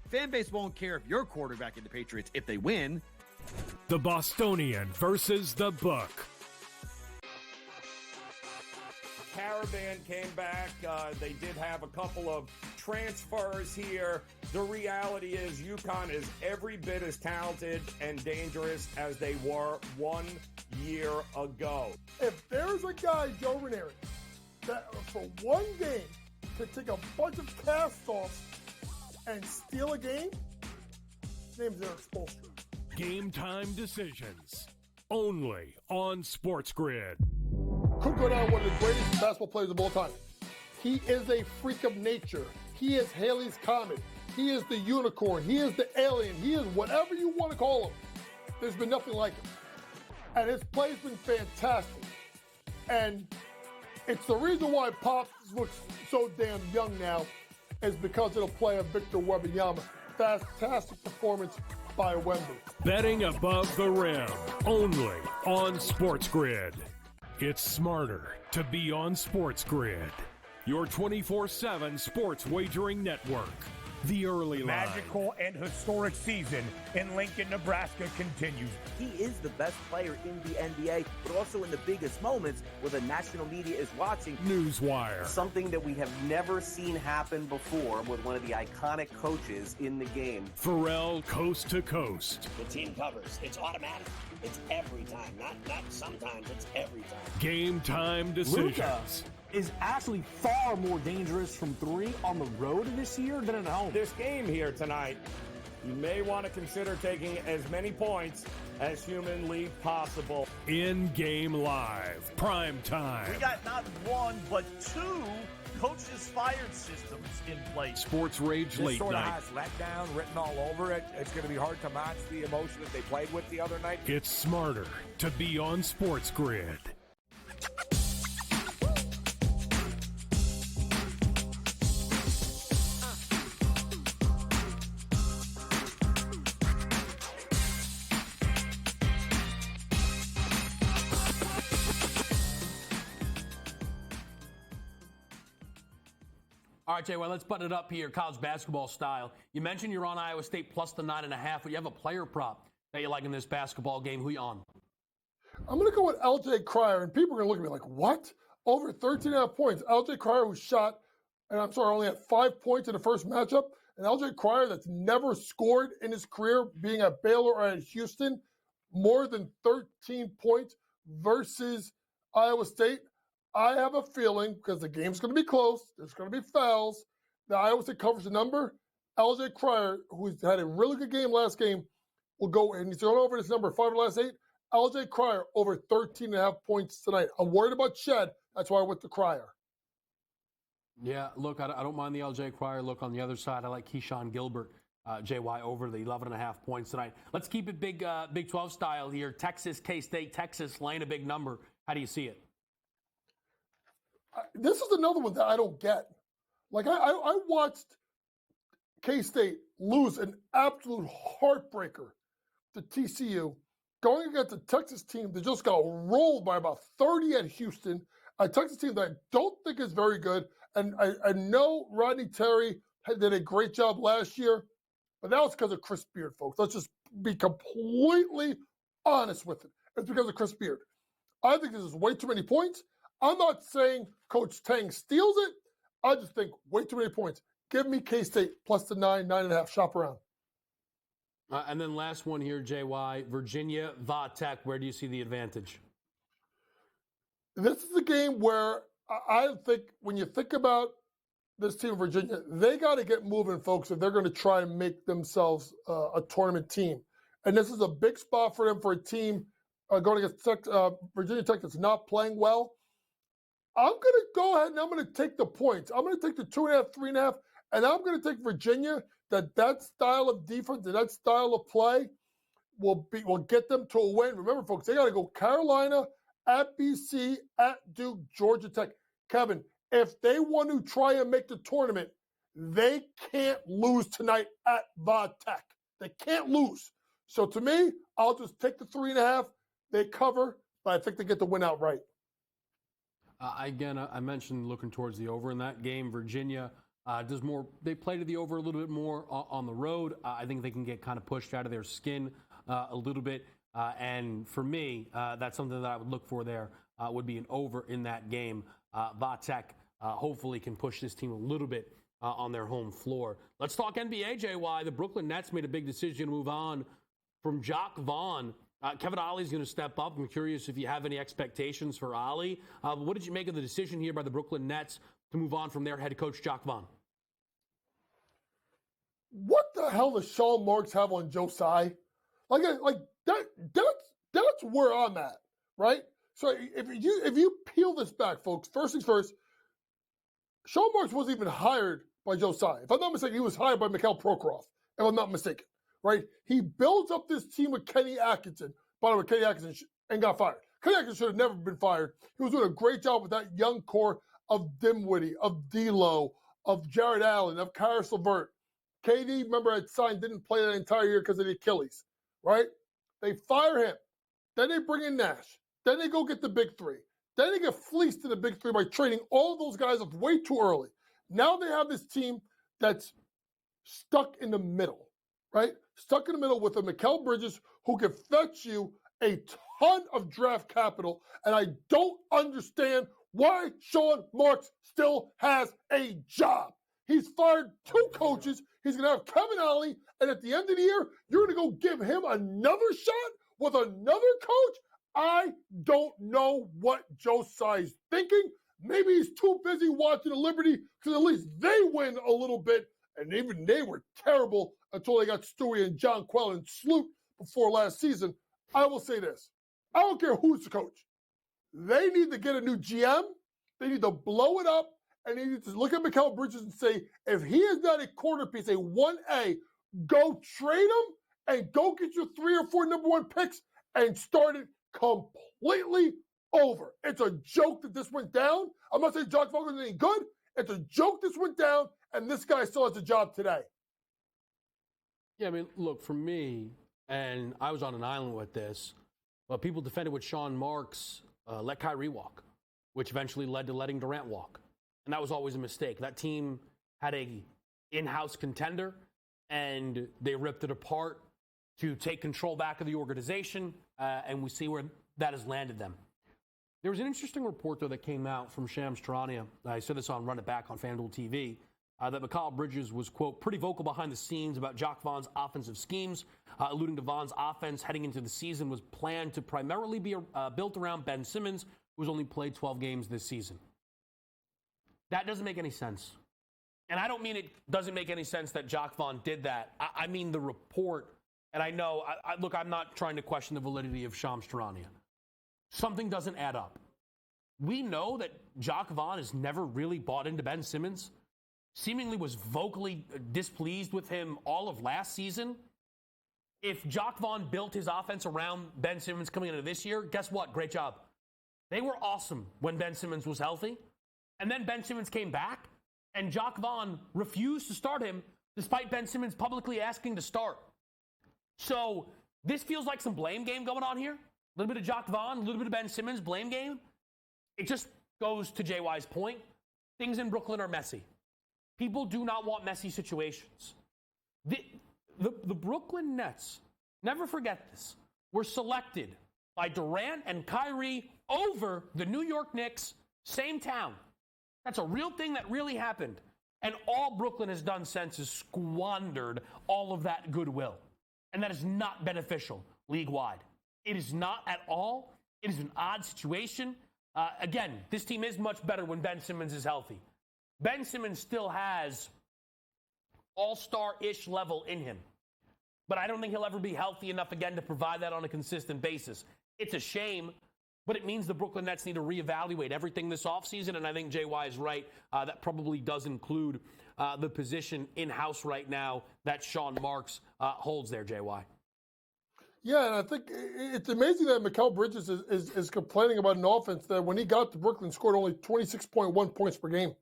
fan base won't care if you're quarterback in the Patriots if they win. The Bostonian versus the Book. Caravan came back. They did have a couple of transfers here. The reality is UConn is every bit as talented and dangerous as they were 1 year ago. If there's a guy, Joe Ranieri, that for one game could take a bunch of cast-offs and steal a game, his name's Eric Spoelstra. Game Time Decisions, only on SportsGrid. Could go down one of the greatest basketball players of all time. He is a freak of nature. He is Haley's Comet. He is the unicorn. He is the alien. He is whatever you want to call him. There's been nothing like him. And his play's been fantastic. And it's the reason why Pop looks so damn young now is because of the play of Victor Wembanyama. Fantastic performance by Wemby. Betting above the rim, only on SportsGrid. It's smarter to be on SportsGrid, your 24/7 sports wagering network. The early line. Magical and historic season in Lincoln, Nebraska continues. He is the best player in the NBA, but also in the biggest moments where the national media is watching. Newswire. Something that we have never seen happen before with one of the iconic coaches in the game. Pharrell Coast to Coast. The team covers. It's automatic. It's every time. Not sometimes. It's every time. Game Time Decisions. Luka is actually far more dangerous from 3 on the road this year than at home. This game here tonight, you may want to consider taking as many points as humanly possible. In-game live, prime time. We got not 1, but 2 coaches fired systems in place. Sports Rage This Late sort of Night. has letdown written all over it. It's going to be hard to match the emotion that they played with the other night. It's smarter to be on SportsGrid. All right, Jay, well, let's button it up here, college basketball style. You mentioned you're on Iowa State plus the 9.5, but you have a player prop that you like in this basketball game. Who you on? I'm going to go with LJ Cryer, and people are going to look at me like, what? Over 13.5 points. LJ Cryer, who shot, and I'm sorry, only had 5 points in the first matchup. And LJ Cryer, that's never scored in his career, being at Baylor or at Houston, more than 13 points versus Iowa State. I have a feeling, because the game's going to be close, there's going to be fouls, that Iowa State covers the number. LJ Cryer, who's had a really good game last game, will go, and he's going over this number, 5 of the last 8. LJ Cryer over 13.5 points tonight. I'm worried about Shed. That's why I went to Cryer. Yeah, look, I don't mind the LJ Cryer look on the other side. I like Keyshawn Gilbert, JY, over the 11.5 points tonight. Let's keep it Big 12 style here. Texas, K-State, Texas laying a big number. How do you see it? This is another one that I don't get. Like, I watched K-State lose an absolute heartbreaker to TCU, going against a Texas team that just got rolled by about 30 at Houston, a Texas team that I don't think is very good. And I know Rodney Terry did a great job last year, but that was because of Chris Beard, folks. Let's just be completely honest with it. It's because of Chris Beard. I think this is way too many points. I'm not saying Coach Tang steals it. I just think way too many points. Give me K-State plus the 9.5. Shop around. And then last one here, JY, Virginia, Va-Tech. Where do you see the advantage? This is a game where I think when you think about this team of Virginia, they got to get moving, folks, if they're going to try and make themselves a tournament team. And this is a big spot for them for a team going against Virginia Tech that's not playing well. I'm going to go ahead and I'm going to take the points. I'm going to take the 2.5, 3.5, and I'm going to take Virginia. That style of defense and that style of play will get them to a win. Remember, folks, they got to go Carolina, at BC, at Duke, Georgia Tech. Kevin, if they want to try and make the tournament, they can't lose tonight at Va-Tech. They can't lose. So to me, I'll just take the 3.5. They cover, but I think they get the win outright. Again, I mentioned looking towards the over in that game. Virginia does more. They play to the over a little bit more on the road. I think they can get kind of pushed out of their skin a little bit. And for me, that's something that I would look for there, would be an over in that game. Va-Tech hopefully can push this team a little bit on their home floor. Let's talk NBA, JY. The Brooklyn Nets made a big decision to move on from Jacques Vaughn. Kevin Ollie's going to step up. I'm curious if you have any expectations for Ollie. What did you make of the decision here by the Brooklyn Nets to move on from their head coach, Jacques Vaughn? What the hell does Sean Marks have on Joe Tsai? That's where I'm at, right? So if you peel this back, folks, first things first, Sean Marks wasn't even hired by Joe Tsai. If I'm not mistaken, he was hired by Mikhail Prokhorov, if I'm not mistaken, right? He builds up this team with Kenny Atkinson. By the way, Kenny Atkinson and got fired. Kenny Atkinson should have never been fired. He was doing a great job with that young core of Dimwitty, of D'Lo, of Jared Allen, of Karis LeVert. KD, remember, had signed, didn't play that entire year because of the Achilles, right? They fire him. Then they bring in Nash. Then they go get the big three. Then they get fleeced in the big three by trading all of those guys up way too early. Now they have this team that's stuck in the middle, right? Stuck in the middle with a Mikal Bridges who can fetch you a ton of draft capital. And I don't understand why Sean Marks still has a job. He's fired 2 coaches. He's going to have Kevin Ollie. And at the end of the year, you're going to go give him another shot with another coach? I don't know what Joe Tsai's thinking. Maybe he's too busy watching the Liberty because at least they win a little bit. And even they were terrible until they got Stewie and John Quell and Sloot before last season. I will say this. I don't care who's the coach. They need to get a new GM. They need to blow it up. And they need to look at Mikal Bridges and say, if he is not a quarter piece, a 1A, go trade him and go get your 3 or 4 number 1 picks and start it completely over. It's a joke that this went down. I'm not saying Jacques Vaughn is any good. It's a joke this went down, and this guy still has a job today. Yeah, I mean, look, for me, and I was on an island with this, but people defended with Sean Marks let Kyrie walk, which eventually led to letting Durant walk. And that was always a mistake. That team had a in-house contender, and they ripped it apart to take control back of the organization, and we see where that has landed them. There was an interesting report, though, that came out from Shams Charania. I said this on Run It Back on FanDuel TV, that Mikal Bridges was, quote, pretty vocal behind the scenes about Jacque Vaughn's offensive schemes, alluding to Vaughn's offense heading into the season was planned to primarily be built around Ben Simmons, who's only played 12 games this season. That doesn't make any sense. And I don't mean it doesn't make any sense that Jacque Vaughn did that. I mean the report, and I know, look, I'm not trying to question the validity of Shams Charania. Something doesn't add up. We know that Jacque Vaughn has never really bought into Ben Simmons, seemingly was vocally displeased with him all of last season. If Jacque Vaughn built his offense around Ben Simmons coming into this year, guess what? Great job. They were awesome when Ben Simmons was healthy. And then Ben Simmons came back, and Jacque Vaughn refused to start him despite Ben Simmons publicly asking to start. So this feels like some blame game going on here. A little bit of Jacque Vaughn, a little bit of Ben Simmons, blame game. It just goes to JY's point. Things in Brooklyn are messy. People do not want messy situations. The Brooklyn Nets, never forget this, were selected by Durant and Kyrie over the New York Knicks, same town. That's a real thing that really happened. And all Brooklyn has done since is squandered all of that goodwill. And that is not beneficial league-wide. It is not at all. It is an odd situation. Again, this team is much better when Ben Simmons is healthy. Ben Simmons still has all-star-ish level in him. But I don't think he'll ever be healthy enough again to provide that on a consistent basis. It's a shame, but it means the Brooklyn Nets need to reevaluate everything this offseason, and I think JY is right. That probably does include the position in-house right now that Sean Marks holds there, JY. Yeah, and I think it's amazing that Mikal Bridges is complaining about an offense that when he got to Brooklyn scored only 26.1 points per game,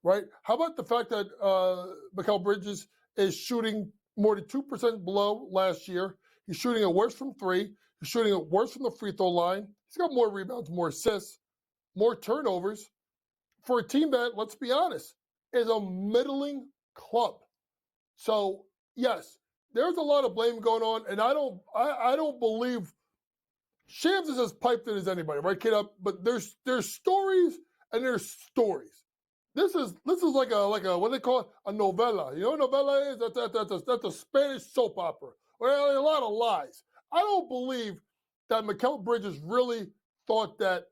right? How about the fact that Mikal Bridges is shooting more than 2% below last year? He's shooting it worse from three. He's shooting it worse from the free throw line. He's got more rebounds, more assists, more turnovers for a team that, let's be honest, is a middling club. So, yes, there's a lot of blame going on, and I don't believe Shams is as piped in as anybody, right, kid up? But there's stories and there's stories. This is like a what do they call it? A novella. You know what a novella is? That's a Spanish soap opera. Well, a lot of lies. I don't believe that Mikal Bridges really thought that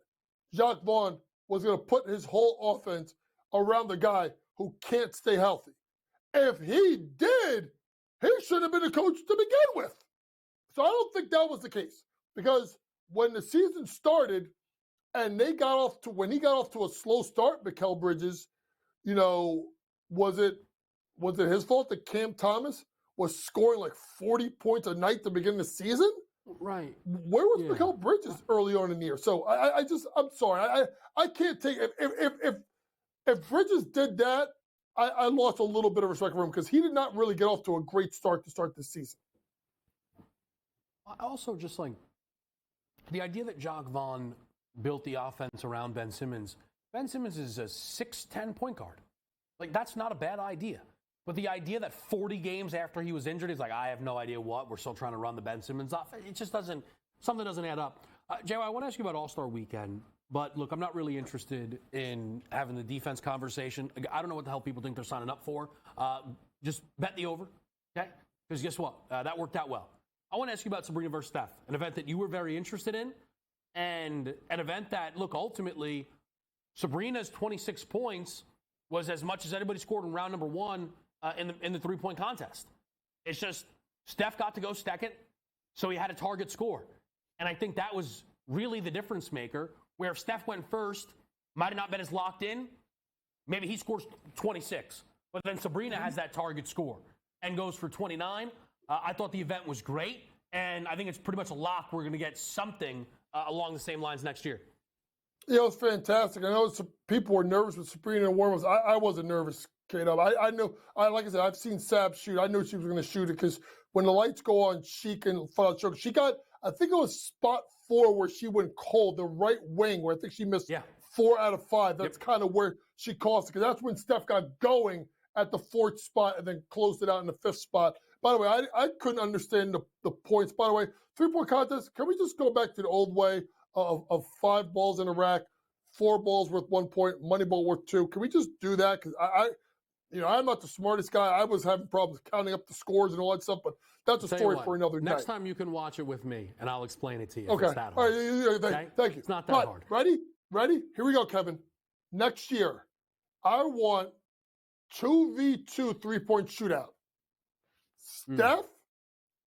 Jacque Vaughn was going to put his whole offense around the guy who can't stay healthy. If he did, he should have been a coach to begin with. So I don't think that was the case, because when the season started and he got off to a slow start, Mikal Bridges, was it his fault that Cam Thomas was scoring like 40 points a night to begin the season? Right. Where was Mikal Bridges early on in the year? So I'm sorry. I can't take it. If Bridges did that, I lost a little bit of respect for him, because he did not really get off to a great start to start this season. Also, just like the idea that Jacque Vaughn built the offense around Ben Simmons. Ben Simmons is a 6'10" point guard. Like, that's not a bad idea. But the idea that 40 games after he was injured, he's like, I have no idea what. We're still trying to run the Ben Simmons off. It just doesn't, something doesn't add up. Jay, I want to ask you about All-Star Weekend. But look, I'm not really interested in having the defense conversation. I don't know what the hell people think they're signing up for. Just bet the over, okay? Because guess what? That worked out well. I want to ask you about Sabrina versus Steph, an event that you were very interested in, and an event that, look, ultimately, Sabrina's 26 points was as much as anybody scored in round number one in the three-point contest. It's just Steph got to go second, so he had a target score. And I think that was really the difference maker, where if Steph went first, might have not been as locked in, maybe he scores 26. But then Sabrina has that target score and goes for 29. I thought the event was great, and I think it's pretty much a lock we're going to get something along the same lines next year. Yeah, it was fantastic. I know people were nervous with Sabrina and Warren. I wasn't nervous, K-Dub. I know, like I said, I've seen Sab shoot. I knew she was going to shoot it, because when the lights go on, she can follow choke. She got, I think it was spot 4 where she went cold, the right wing, where I think she missed 4 out of 5. That's kind of where she cost it, because that's when Steph got going, at the 4th spot and then closed it out in the 5th spot. By the way, I couldn't understand the points. By the way, 3-point contest, can we just go back to the old way of 5 balls in a rack, 4 balls worth 1 point, money ball worth 2? Can we just do that? Because I'm not the smartest guy. I was having problems counting up the scores and all that stuff, but that's a story for another day. Next time you can watch it with me, and I'll explain it to you. Okay. If it's that hard. All right. Thank you. It's not that hard. Ready? Here we go, Kevin. Next year, I want 2v2 3-point shootout. Steph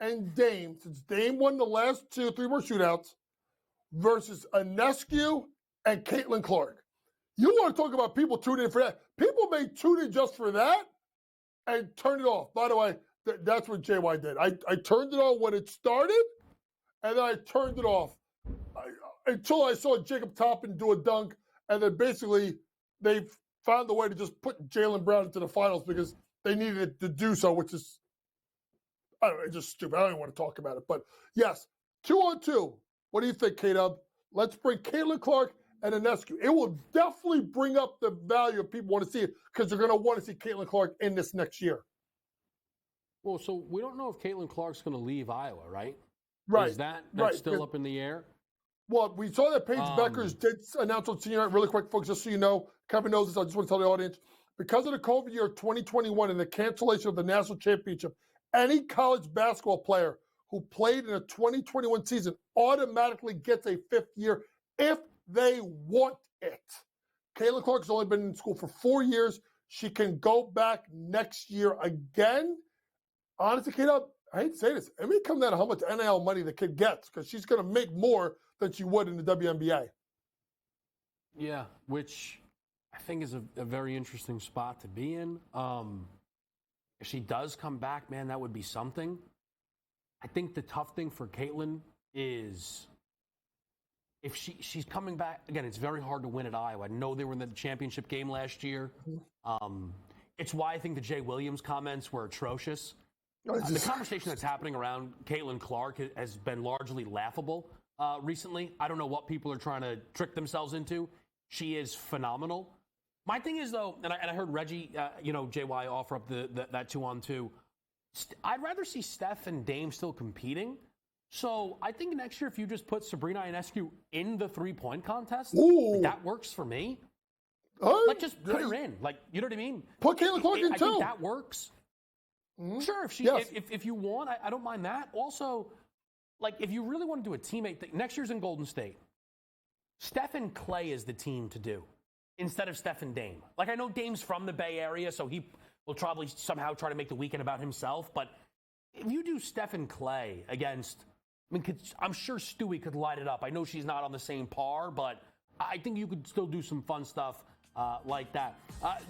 and Dame, since Dame won the last 2 3-point shootouts, versus Ionescu and Caitlin Clark. You want to talk about people tuning in for that? People may tune in just for that and turn it off. By the way, that's what JY did. I turned it on when it started, and then I turned it off until I saw Jacob Toppin do a dunk, and then basically they found a way to just put Jaylen Brown into the finals because they needed to do so, which is, I don't know, it's just stupid. I don't even want to talk about it. But yes, 2-on-2. What do you think, K-Dub? Let's bring Caitlin Clark and Ionescu. It will definitely bring up the value of people want to see it because they're going to want to see Caitlin Clark in this next year. Well, so we don't know if Caitlin Clark's going to leave Iowa, right? Right. Is that's right. still up in the air? Well, we saw that Paige Beckers did announce on senior night. Really quick, folks, just so you know, Kevin knows this. I just want to tell the audience, because of the COVID year 2021 and the cancellation of the national championship, any college basketball player who played in a 2021 season automatically gets a 5th year if they want it. Caitlin Clark has only been in school for 4 years. She can go back next year again. Honestly, K-Dub, I hate to say this, it may come down to how much NIL money the kid gets because she's going to make more than she would in the WNBA. Yeah, which I think is a very interesting spot to be in. If she does come back, man, that would be something. I think the tough thing for Caitlin is if she's coming back, again, it's very hard to win at Iowa. I know they were in the championship game last year. It's why I think the Jay Williams comments were atrocious. The conversation that's happening around Caitlin Clark has been largely laughable recently. I don't know what people are trying to trick themselves into. She is phenomenal. My thing is, though, and I heard Reggie, JY offer up that 2-on-2. I'd rather see Steph and Dame still competing. So I think next year, if you just put Sabrina Ionescu in the 3-point contest, that works for me. Just put her in. You know what I mean? Put Caitlin Clark in, too. I think that works. Mm-hmm. Sure, if you want, I don't mind that. Also, if you really want to do a teammate thing, next year's in Golden State. Steph and Clay is the team to do instead of Steph and Dame. I know Dame's from the Bay Area, so he will probably somehow try to make the weekend about himself. But if you do Steph and Clay against, I'm sure Stewie could light it up. I know she's not on the same par, but I think you could still do some fun stuff like that.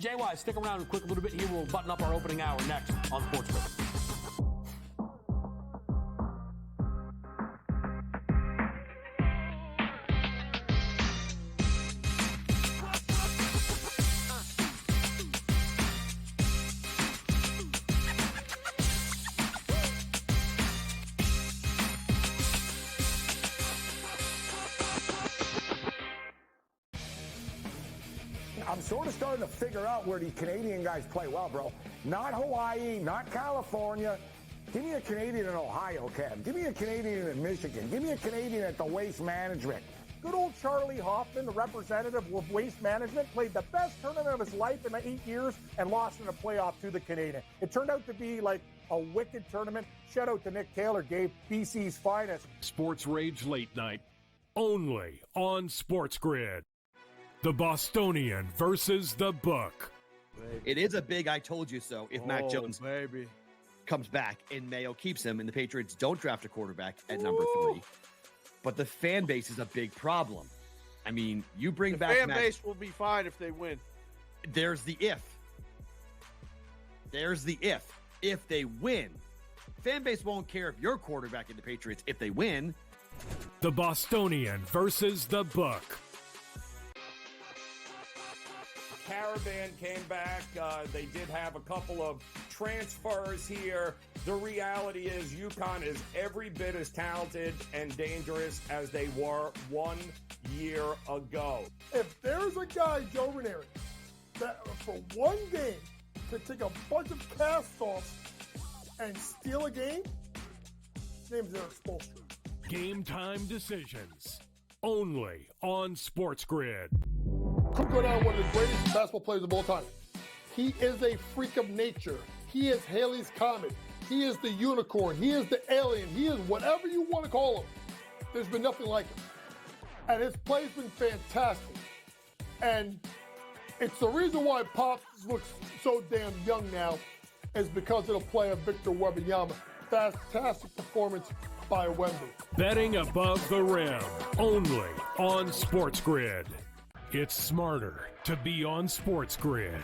JY, stick around a little bit here. We'll button up our opening hour next on SportsGrid. I'm sort of starting to figure out where the Canadian guys play well, bro. Not Hawaii, not California. Give me a Canadian in Ohio, Cam. Give me a Canadian in Michigan. Give me a Canadian at the Waste Management. Good old Charlie Hoffman, the representative of Waste Management, played the best tournament of his life in 8 years and lost in a playoff to the Canadian. It turned out to be like a wicked tournament. Shout out to Nick Taylor, gave BC's finest. Sports Rage Late Night, only on SportsGrid. The Bostonian versus the Book. It is a big I told you so if Mac Jones comes back and Mayo keeps him and the Patriots don't draft a quarterback at number 3. But the fan base is a big problem. I mean, you bring back fan base will be fine if they win. There's the if. If they win, fan base won't care if you're quarterback in the Patriots if they win. The Bostonian versus the Book. Caravan came back. They did have a couple of transfers here. The reality is UConn is every bit as talented and dangerous as they were 1 year ago. If there's a guy, Joe Ranieri, that for one game to take a bunch of cast-offs and steal a game? His name's Eric Spoelstra. Game time decisions. Only on SportsGrid. Could go down one of the greatest basketball players of all time. He is a freak of nature. He is Haley's Comet. He is the unicorn. He is the alien. He is whatever you want to call him. There's been nothing like him. And his play's been fantastic. And it's the reason why Pops looks so damn young now is because of the play of Victor Wembanyama. Fantastic performance by Wemby. Betting above the rim. Only on SportsGrid. It's smarter to be on SportsGrid.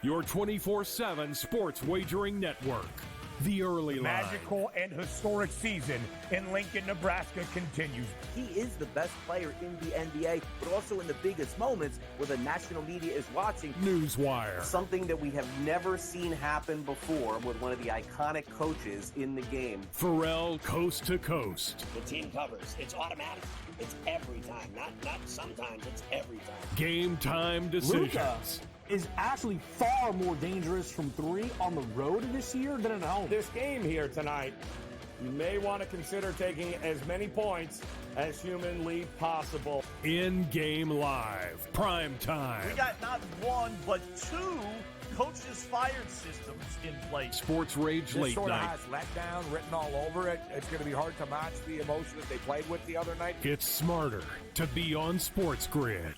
Your 24/7 sports wagering network. The early line. Magical and historic season in Lincoln, Nebraska continues. He is the best player in the NBA, but also in the biggest moments where the national media is watching. Newswire. Something that we have never seen happen before with one of the iconic coaches in the game. Pharrell coast to coast. The team covers. It's automatic. It's every time. Not sometimes. It's every time. Game time decisions. Luka is actually far more dangerous from three on the road this year than at home. This game here tonight, you may want to consider taking as many points as humanly possible. In-game live. Prime time. We got not one, but two coaches fired systems in place. Sports Rage This Late sort of Night. has letdown written all over it. It's going to be hard to match the emotion that they played with the other night. It's smarter to be on SportsGrid.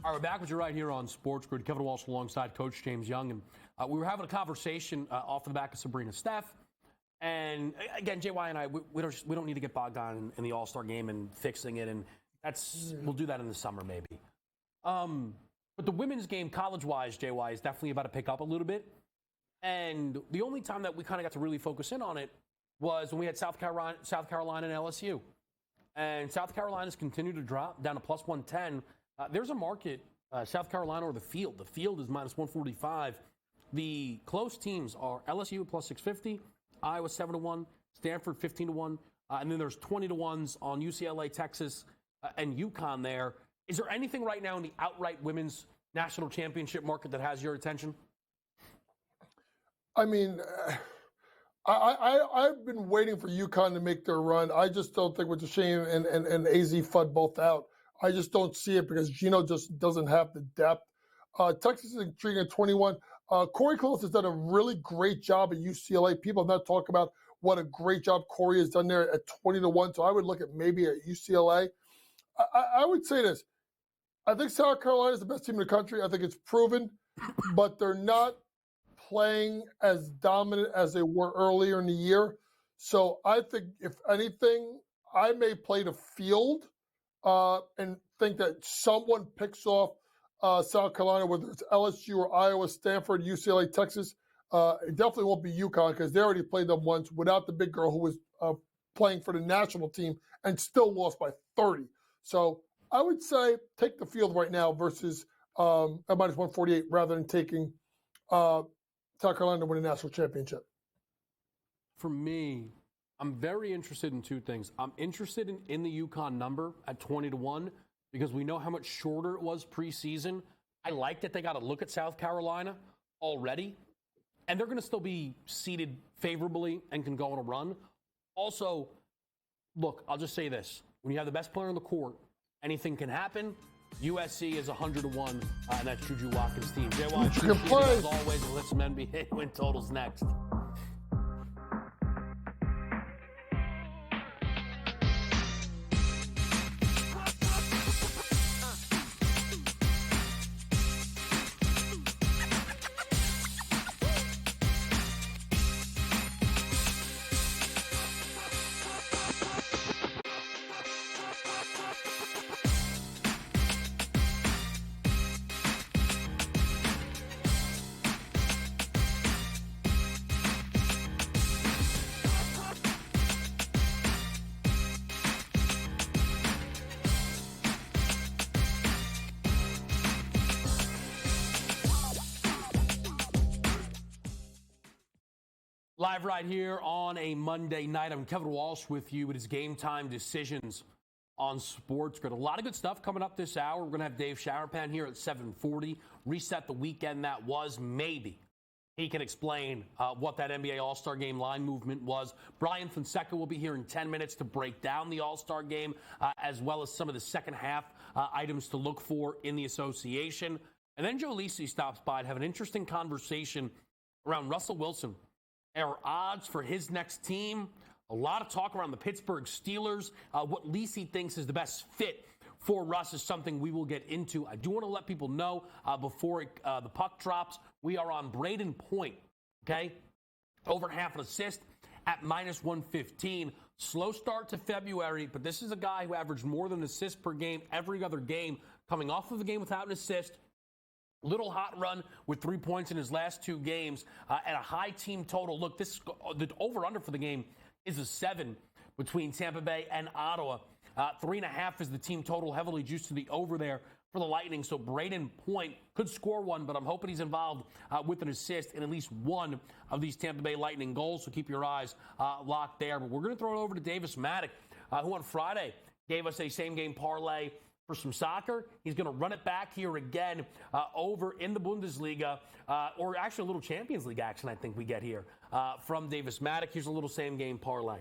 All right, we're back with you right here on SportsGrid. Kevin Walsh alongside Coach James Young. And we were having a conversation off the back of Sabrina Steph. And again, JY and I, we don't need to get bogged down in the All-Star game and fixing it. And we'll do that in the summer maybe. But the women's game, college-wise, JY, is definitely about to pick up a little bit. And the only time that we kind of got to really focus in on it was when we had South Carolina and LSU. And South Carolina's continued to drop down to plus 110. There's a market, South Carolina or the field. The field is minus 145. The close teams are LSU at plus 650, Iowa 7-1, Stanford 15-1, and then there's 20-1s on UCLA, Texas, and UConn there. Is there anything right now in the outright women's national championship market that has your attention? I mean, I've been waiting for UConn to make their run. I just don't think with Shane and AZ Fudd both out, I just don't see it because Gino just doesn't have the depth. Texas is intriguing at 21. Corey Close has done a really great job at UCLA. People have not talked about what a great job Corey has done there at 20-1. So I would look at maybe at UCLA. I would say this. I think South Carolina is the best team in the country. I think it's proven, but they're not playing as dominant as they were earlier in the year. So I think, if anything, I may play the field and think that someone picks off South Carolina, whether it's LSU or Iowa, Stanford, UCLA, Texas. It definitely won't be UConn because they already played them once without the big girl who was playing for the national team and still lost by 30. So I would say take the field right now versus at minus 148 rather than taking South Carolina to win a national championship. For me, I'm very interested in two things. I'm interested in the UConn number at 20-1 because we know how much shorter it was preseason. I like that they got to look at South Carolina already, and they're going to still be seeded favorably and can go on a run. Also, look, I'll just say this. When you have the best player on the court, anything can happen. USC is 100-1, and that's Juju Watkins' team. JY, appreciate it as always. We'll hit some NBA win totals next. Live right here on a Monday night. I'm Kevin Walsh with you. It is Game Time Decisions on SportsGrid. A lot of good stuff coming up this hour. We're going to have Dave Showerpan here at 7:40. Reset the weekend that was. Maybe he can explain what that NBA All-Star Game line movement was. Brian Fonseca will be here in 10 minutes to break down the All-Star Game, as well as some of the second half items to look for in the association. And then Joe Lisi stops by to have an interesting conversation around Russell Wilson. Our odds for his next team. A lot of talk around the Pittsburgh Steelers. What Lisi thinks is the best fit for Russ is something we will get into. I do want to let people know before the puck drops, we are on Braden Point, okay? Over half an assist at -115. Slow start to February, but this is a guy who averaged more than an assist per game every other game, coming off of a game without an assist. Little hot run with 3 points in his last 2 games at a high team total. Look, the over-under for the game is a 7 between Tampa Bay and Ottawa. 3.5 is the team total, heavily juiced to the over there for the Lightning. So Braden Point could score one, but I'm hoping he's involved with an assist in at least one of these Tampa Bay Lightning goals. So keep your eyes locked there. But we're going to throw it over to Davis Maddock, who on Friday gave us a same-game parlay for some soccer. He's going to run it back here again over in the Bundesliga, or actually a little Champions League action I think we get here from Davis Maddock. Here's a little same-game parlay.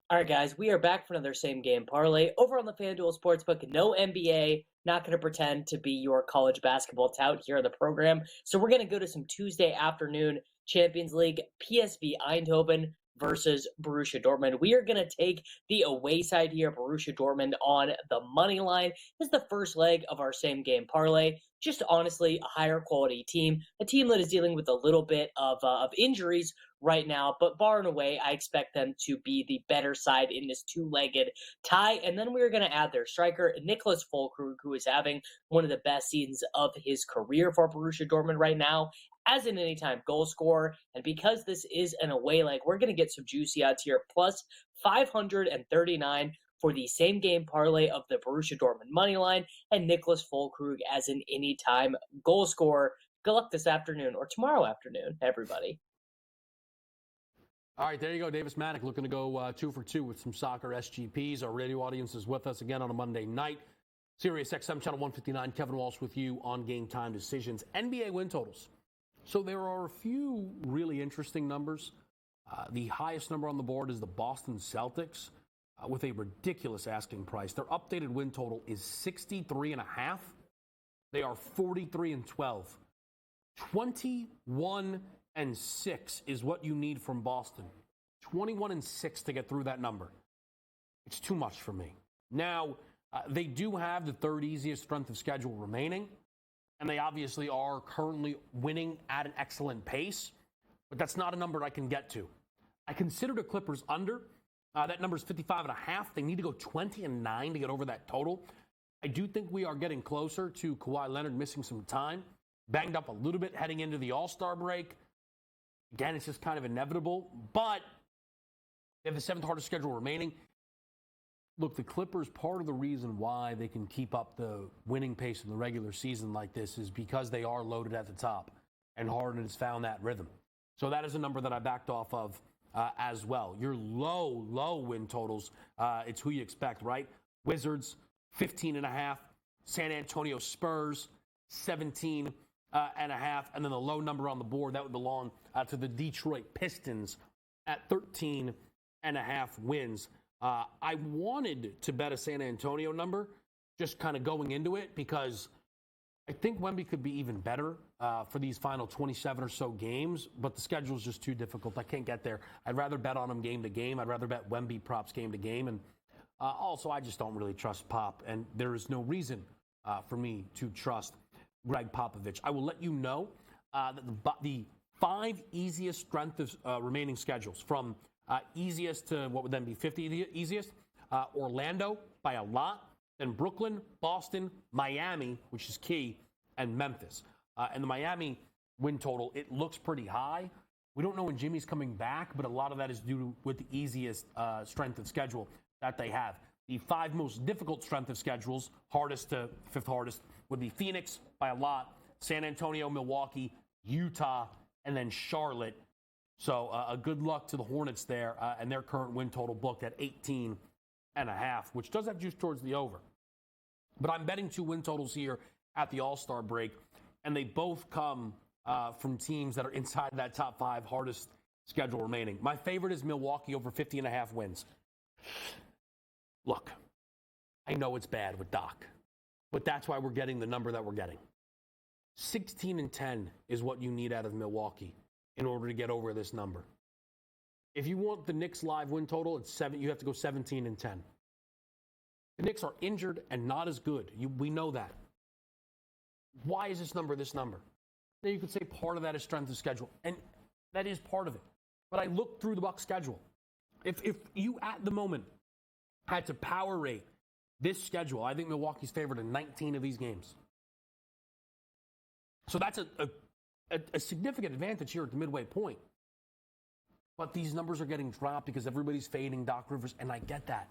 All right, guys, we are back for another same-game parlay over on the FanDuel Sportsbook. No NBA, not going to pretend to be your college basketball tout here on the program. So we're going to go to some Tuesday afternoon Champions League, PSV Eindhoven versus Borussia Dortmund. We are going to take the away side here, Borussia Dortmund on the money line. This is the first leg of our same-game parlay. Just honestly, a higher quality team, a team that is dealing with a little bit of injuries right now, but bar and away, I expect them to be the better side in this two-legged tie. And then we're going to add their striker, Nicholas Füllkrug, who is having one of the best seasons of his career for Borussia Dortmund right now as an anytime goal scorer. And because this is an away leg, we're going to get some juicy odds here, plus 539 for the same game parlay of the Borussia Dortmund money line and Nicholas Füllkrug as an anytime goal scorer. Good luck this afternoon or tomorrow afternoon, everybody. All right, there you go. Davis Maddock looking to go 2 for 2 with some soccer SGPs. Our radio audience is with us again on a Monday night. Sirius XM Channel 159, Kevin Walsh with you on Game Time Decisions. NBA win totals. So there are a few really interesting numbers. The highest number on the board is the Boston Celtics with a ridiculous asking price. Their updated win total is 63.5. They are 43-12. 21-6 is what you need from Boston. 21-6 to get through that number. It's too much for me. Now, they do have the third easiest strength of schedule remaining, and they obviously are currently winning at an excellent pace, but that's not a number I can get to. I considered the Clippers under. That number is 55.5. They need to go 20-9 to get over that total. I do think we are getting closer to Kawhi Leonard missing some time. Banged up a little bit heading into the All-Star break. Again, it's just kind of inevitable, but they have the seventh hardest schedule remaining. Look, the Clippers, part of the reason why they can keep up the winning pace in the regular season like this is because they are loaded at the top, and Harden has found that rhythm. So that is a number that I backed off of as well. Your low win totals, it's who you expect, right? Wizards, 15.5. San Antonio Spurs, 17.5. And then the low number on the board, that would belong to the Detroit Pistons at 13.5 wins. I wanted to bet a San Antonio number, just kind of going into it, because I think Wemby could be even better for these final 27 or so games, but the schedule is just too difficult. I can't get there. I'd rather bet on him game to game. I'd rather bet Wemby props game to game. And also, I just don't really trust Pop, and there is no reason for me to trust Greg Popovich. I will let you know that the 5 easiest strength of remaining schedules, from easiest to what would then be 50 easiest, Orlando by a lot, then Brooklyn, Boston, Miami, which is key, and Memphis. And the Miami win total, it looks pretty high. We don't know when Jimmy's coming back, but a lot of that is due with the easiest strength of schedule that they have. The 5 most difficult strength of schedules, hardest to 5th hardest, would be Phoenix by a lot, San Antonio, Milwaukee, Utah, and then Charlotte. So a good luck to the Hornets there, and their current win total booked at 18.5, which does have juice towards the over. But I'm betting 2 win totals here at the All-Star break, and they both come from teams that are inside that top 5 hardest schedule remaining. My favorite is Milwaukee over 50.5 wins. Look, I know it's bad with Doc, but that's why we're getting the number that we're getting. 16-10 is what you need out of Milwaukee in order to get over this number. If you want the Knicks live win total, it's 7. You have to go 17-10. The Knicks are injured and not as good. We know that. Why is this number this number? Now you could say part of that is strength of schedule, and that is part of it. But I looked through the Bucks schedule. If you at the moment had to power rate this schedule, I think Milwaukee's favored in 19 of these games. So that's a significant advantage here at the midway point. But these numbers are getting dropped because everybody's fading Doc Rivers, and I get that.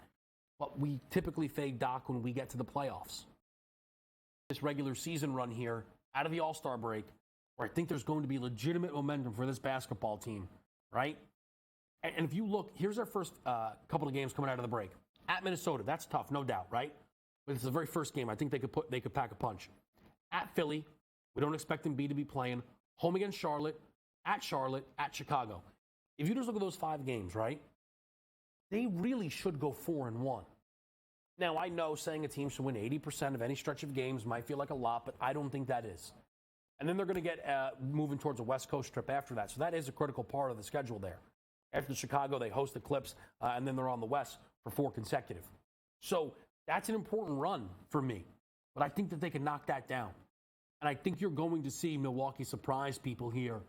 But we typically fade Doc when we get to the playoffs. This regular season run here, out of the All-Star break, where I think there's going to be legitimate momentum for this basketball team, right? And if you look, here's our first couple of games coming out of the break. At Minnesota, that's tough, no doubt, right? But it's the very first game. I think they could pack a punch. At Philly, we don't expect Embiid to be playing. Home against Charlotte, at Chicago. If you just look at those 5 games, right? They really should go 4-1. Now, I know saying a team should win 80% of any stretch of games might feel like a lot, but I don't think that is. And then they're going to get moving towards a West Coast trip after that. So that is a critical part of the schedule there. After Chicago, they host the Clips, and then they're on the West for 4 consecutive. So that's an important run for me. But I think that they can knock that down. And I think you're going to see Milwaukee surprise people here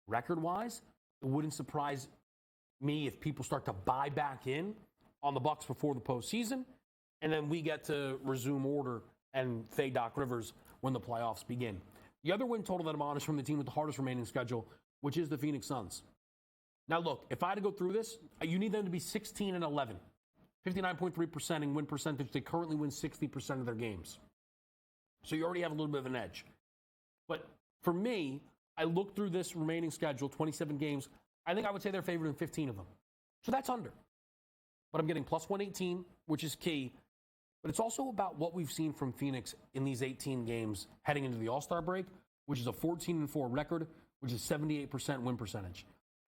record-wise. It wouldn't surprise me if people start to buy back in on the Bucks before the postseason. And then we get to resume order and fade Doc Rivers when the playoffs begin. The other win total that I'm on is from the team with the hardest remaining schedule, which is the Phoenix Suns. Now, look, if I had to go through this, you need them to be 16-11, 59.3% in win percentage. They currently win 60% of their games. So you already have a little bit of an edge. But for me, I look through this remaining schedule, 27 games. I think I would say they're favored in 15 of them. So that's under. But I'm getting plus 118, which is key. But it's also about what we've seen from Phoenix in these 18 games heading into the All-Star break, which is a 14-4 record, which is 78% win percentage.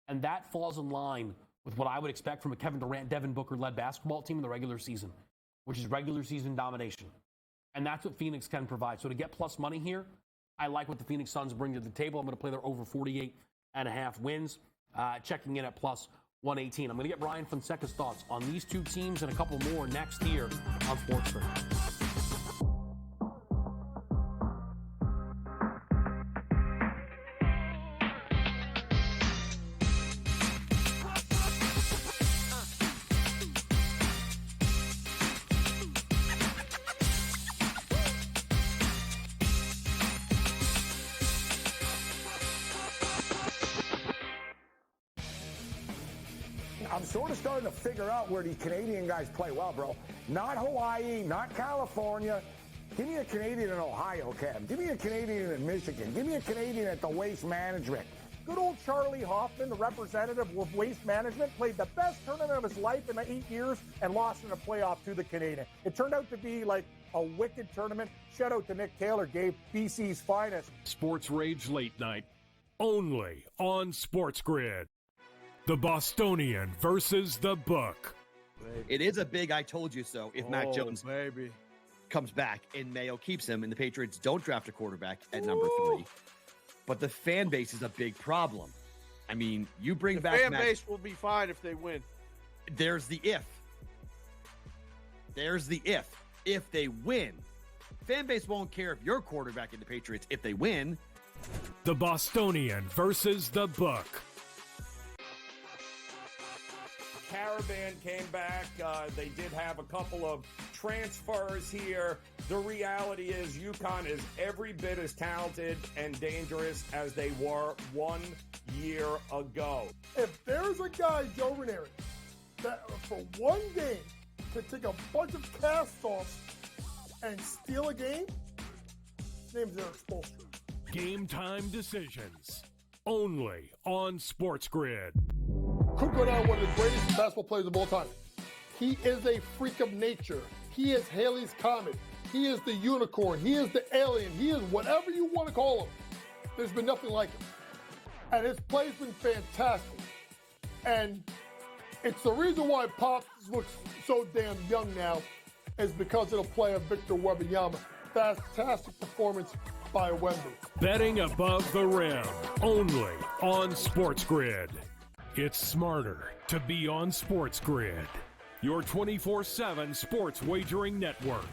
And that falls in line with what I would expect from a Kevin Durant, Devin Booker-led basketball team in the regular season, which is regular season domination. And that's what Phoenix can provide. So to get plus money here, I like what the Phoenix Suns bring to the table. I'm going to play their over 48.5 wins, checking in at plus 118. I'm going to get Brian Fonseca's thoughts on these 2 teams and a couple more next here on SportsGrid. I'm sort of starting to figure out where these Canadian guys play well, bro. Not Hawaii, not California. Give me a Canadian in Ohio, Cam. Give me a Canadian in Michigan. Give me a Canadian at the Waste Management. Good old Charlie Hoffman, the representative of Waste Management, played the best tournament of his life in 8 years and lost in a playoff to the Canadian. It turned out to be like a wicked tournament. Shout out to Nick Taylor, gave BC's finest. Sports Rage Late Night, only on SportsGrid. The Bostonian versus the Book. It is a big I told you so if Mac Jones comes back and Mayo keeps him and the Patriots don't draft a quarterback at number 3. But the fan base is a big problem. I mean, you bring back fan base will be fine if they win. There's the if. There's the if. If they win, fan base won't care if you're quarterback in the Patriots if they win. The Bostonian versus the Book. Caravan came back. They did have a couple of transfers here. The reality is UConn is every bit as talented and dangerous as they were 1 year ago. If there's a guy, Joe Ranieri, that for one game can take a bunch of cast-offs and steal a game, his name's Eric Spoelstra. Game time decisions. Only on SportsGrid. Could go down one of the greatest basketball players of all time. He is a freak of nature. He is Haley's Comet. He is the unicorn. He is the alien. He is whatever you want to call him. There's been nothing like him. And his play's been fantastic. And it's the reason why Pop looks so damn young now is because of the play of Victor Wembanyama. Fantastic performance by Wemby. Betting above the rim. Only on SportsGrid. It's smarter to be on SportsGrid. Your 24/7 sports wagering network.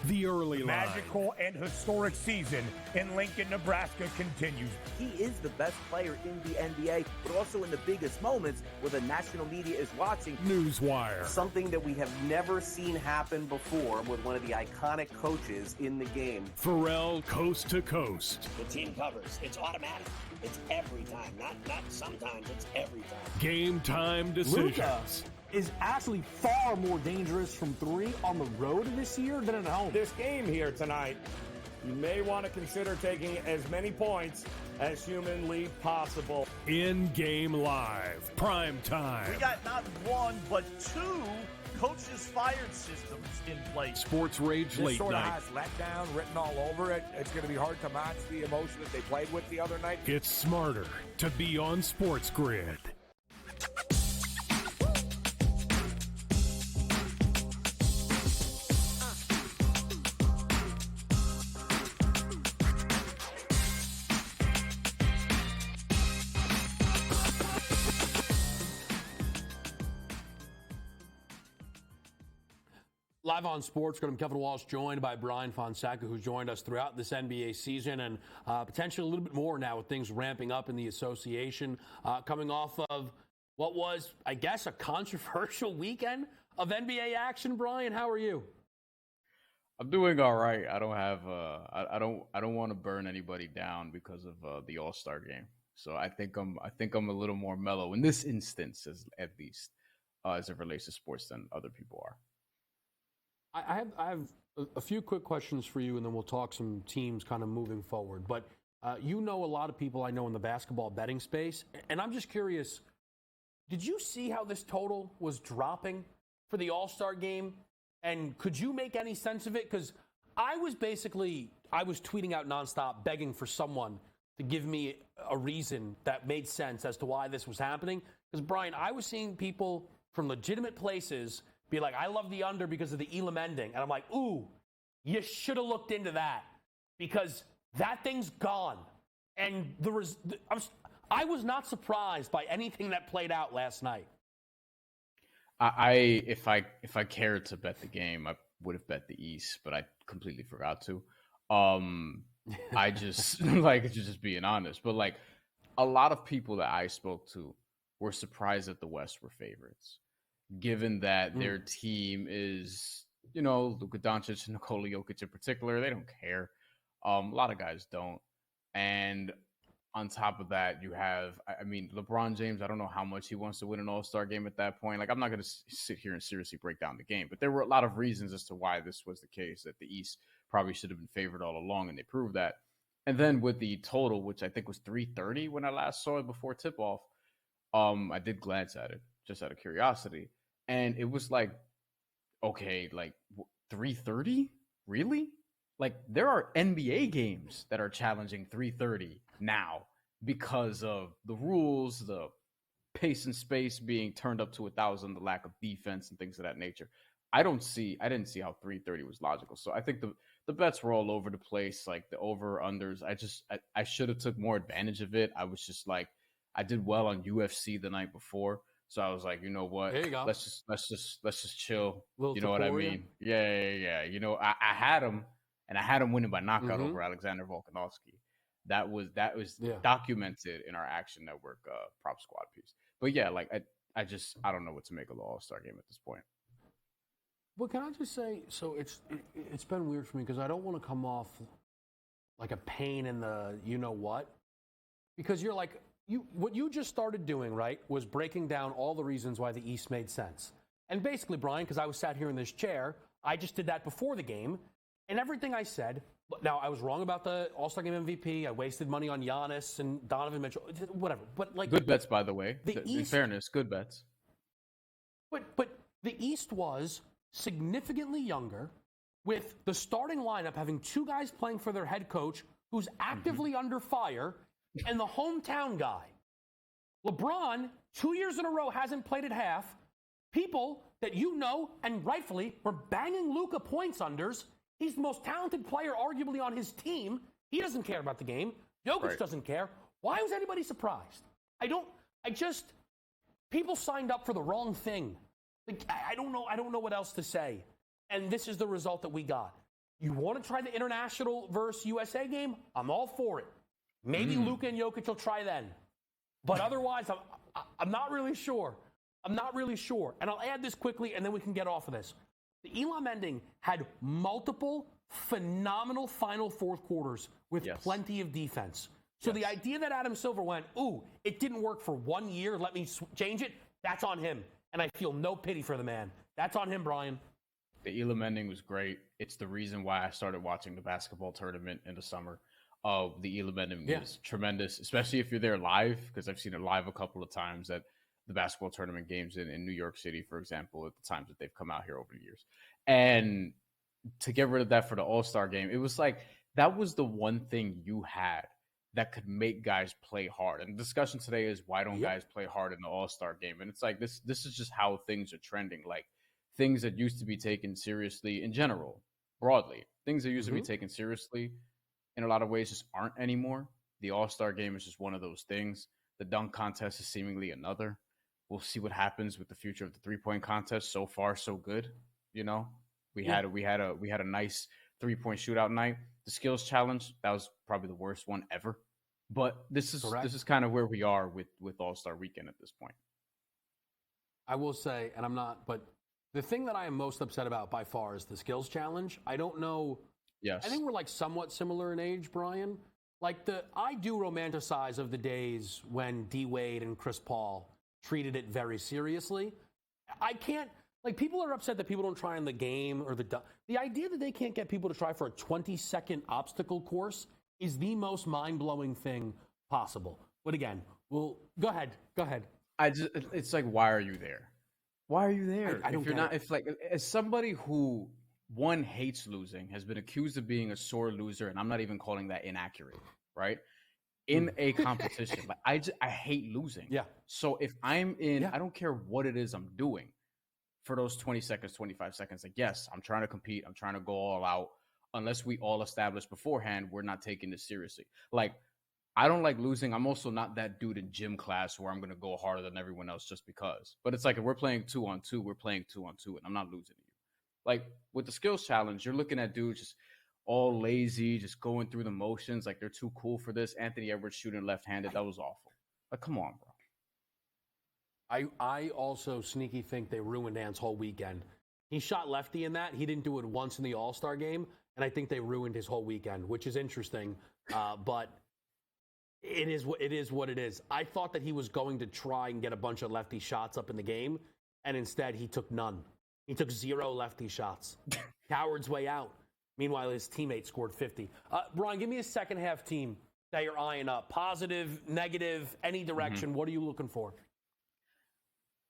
The early line. Magical and historic season in Lincoln, Nebraska continues. He is the best player in the NBA, but also in the biggest moments where the national media is watching. Newswire. Something that we have never seen happen before with one of the iconic coaches in the game. Pharrell coast to coast. The team covers. It's automatic. It's every time. Not sometimes. It's every time. Game time decisions. Luka is actually far more dangerous from three on the road this year than at home. This game here tonight, you may want to consider taking as many points as humanly possible. In-game live. Prime time. We got not one, but two coaches fired systems in place. Sports Rage This Late sort of Night. has letdown written all over it. It's going to be hard to match the emotion that they played with the other night. It's smarter to be on SportsGrid. Live on SportsGrid, I'm Kevin Walsh, joined by Brian Fonseca, who's joined us throughout this NBA season and potentially a little bit more now with things ramping up in the association, coming off of what was, I guess, a controversial weekend of NBA action. Brian, how are you? I'm doing all right. I don't have I don't want to burn anybody down because of the All-Star game. So I think I'm a little more mellow in this instance, at least as it relates to sports than other people are. I have a few quick questions for you, and then we'll talk some teams kind of moving forward. But you know a lot of people I know in the basketball betting space, and I'm just curious, did you see how this total was dropping for the All-Star game? And could you make any sense of it? Because I was tweeting out nonstop, begging for someone to give me a reason that made sense as to why this was happening. Because, Brian, I was seeing people from legitimate places be like, I love the under because of the Elam ending. And I'm like, ooh, you should have looked into that because that thing's gone. And I was not surprised by anything that played out last night. If I cared to bet the game, I would have bet the East, but I completely forgot to. I just just being honest, but like a lot of people that I spoke to were surprised that the West were favorites, given that their team is, Luka Doncic and Nikola Jokic in particular. They don't care. A lot of guys don't. And on top of that, you have, LeBron James, I don't know how much he wants to win an All-Star game at that point. Like, I'm not going to sit here and seriously break down the game, but there were a lot of reasons as to why this was the case, that the East probably should have been favored all along, and they proved that. And then with the total, which I think was 330 when I last saw it before tip-off, I did glance at it just out of curiosity. And it was like, okay, like 330? Really? Like, there are NBA games that are challenging 330 now because of the rules, the pace and space being turned up to 1,000, the lack of defense and things of that nature. I didn't see how 330 was logical. So I think the bets were all over the place, like the over-unders. I should have took more advantage of it. I was just like, I did well on UFC the night before. So I was like, you know what? There you go. Let's just chill. Little you know what I Taporia. mean? Yeah. I had him, and I had him winning by knockout over Alexander Volkanovski. That was documented in our Action Network prop squad piece. But yeah, like I don't know what to make of the All-Star game at this point. Well, can I just say, so it's been weird for me because I don't want to come off like a pain in the you-know-what. Because you're like, what you just started doing, right, was breaking down all the reasons why the East made sense. And basically, Brian, because I was sat here in this chair, I just did that before the game. And everything I said, now I was wrong about the All-Star Game MVP. I wasted money on Giannis and Donovan Mitchell, whatever. But like good bets, by the way. The In East, fairness, good bets. But the East was significantly younger, with the starting lineup having two guys playing for their head coach who's actively under fire, and the hometown guy. LeBron, 2 years in a row, hasn't played at half. People that you know, and rightfully, were banging Luka points unders. He's the most talented player, arguably, on his team. He doesn't care about the game. Jokic doesn't care. Why was anybody surprised? People signed up for the wrong thing. Like, I don't know what else to say. And this is the result that we got. You want to try the international versus USA game? I'm all for it. Maybe Luka and Jokic will try then. But otherwise, I'm not really sure. I'm not really sure. And I'll add this quickly, and then we can get off of this. The Elam ending had multiple phenomenal final fourth quarters with plenty of defense. So the idea that Adam Silver went, ooh, it didn't work for 1 year, let me change it, that's on him. And I feel no pity for the man. That's on him, Brian. The Elam ending was great. It's the reason why I started watching the basketball tournament in the summer. The Elam ending is tremendous, especially if you're there live, because I've seen it live a couple of times at the basketball tournament games in New York City, for example, at the times that they've come out here over the years. And to get rid of that for the All-Star game, it was like that was the one thing you had that could make guys play hard. And the discussion today is, why don't guys play hard in the All-Star game? And it's like this is just how things are trending. Like, things that used to be taken seriously in general, broadly, things that used to be taken seriously in a lot of ways just aren't anymore. The All-Star game is just one of those things. The dunk contest is seemingly another. We'll see what happens with the future of the three-point contest. So far, so good. You know, we had a nice three-point shootout night. The skills challenge, that was probably the worst one ever. But this is kind of where we are with All-Star weekend at this point. I will say, and I'm not, but the thing that I am most upset about by far is the skills challenge. I don't know. Yes. I think we're like somewhat similar in age, Brian. Like I do romanticize of the days when D Wade and Chris Paul treated it very seriously. I can't, like, people are upset that people don't try in the game or the idea that they can't get people to try for a 20-second obstacle course is the most mind-blowing thing possible. But again, well, go ahead. It's like, why are you there? Why are you there? I don't if you're get not, it. if like, as somebody who one hates losing, has been accused of being a sore loser, and I'm not even calling that inaccurate, right? In a competition, like I hate losing. Yeah. So if I'm in, I don't care what it is I'm doing for those 20 seconds, 25 seconds. Like, yes, I'm trying to compete. I'm trying to go all out. Unless we all establish beforehand, we're not taking this seriously. Like, I don't like losing. I'm also not that dude in gym class where I'm going to go harder than everyone else just because. But it's like, if we're playing 2-on-2, we're playing 2-on-2, and I'm not losing to you. Like, with the skills challenge, you're looking at dudes just all lazy, just going through the motions. Like, they're too cool for this. Anthony Edwards shooting left-handed. That was awful. Like, come on, bro. I also sneaky think they ruined Ant's whole weekend. He shot lefty in that. He didn't do it once in the All-Star game, and I think they ruined his whole weekend, which is interesting. But it is what it is. I thought that he was going to try and get a bunch of lefty shots up in the game, and instead he took none. He took 0 lefty shots. Coward's way out. Meanwhile, his teammate scored 50. Brian, give me a second half team that you're eyeing up. Positive, negative, any direction. What are you looking for?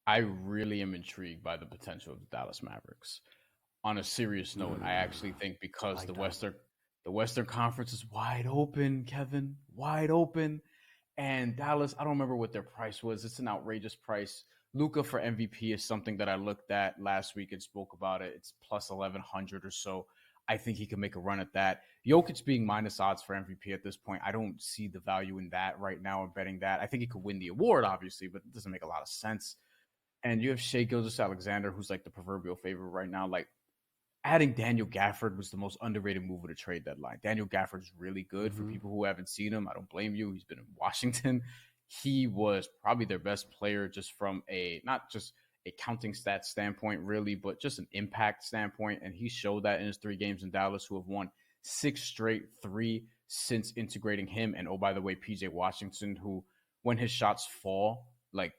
I really am intrigued by the potential of the Dallas Mavericks. On a serious note, I actually think because the Western Conference is wide open, Kevin, wide open. And Dallas, I don't remember what their price was. It's an outrageous price. Luka for MVP is something that I looked at last week and spoke about it. It's plus 1,100 or so. I think he can make a run at that. Jokic being minus odds for MVP at this point, I don't see the value in that right now or betting that. I think he could win the award, obviously, but it doesn't make a lot of sense. And you have Shai Gilgeous-Alexander, who's like the proverbial favorite right now. Like, adding Daniel Gafford was the most underrated move of the trade deadline. Daniel Gafford is really good for people who haven't seen him. I don't blame you. He's been in Washington. He was probably their best player just from not just a counting stats standpoint, really, but just an impact standpoint. And he showed that in his 3 games in Dallas, who have won 6 straight 3 since integrating him. And, oh, by the way, PJ Washington, who, when his shots fall, like,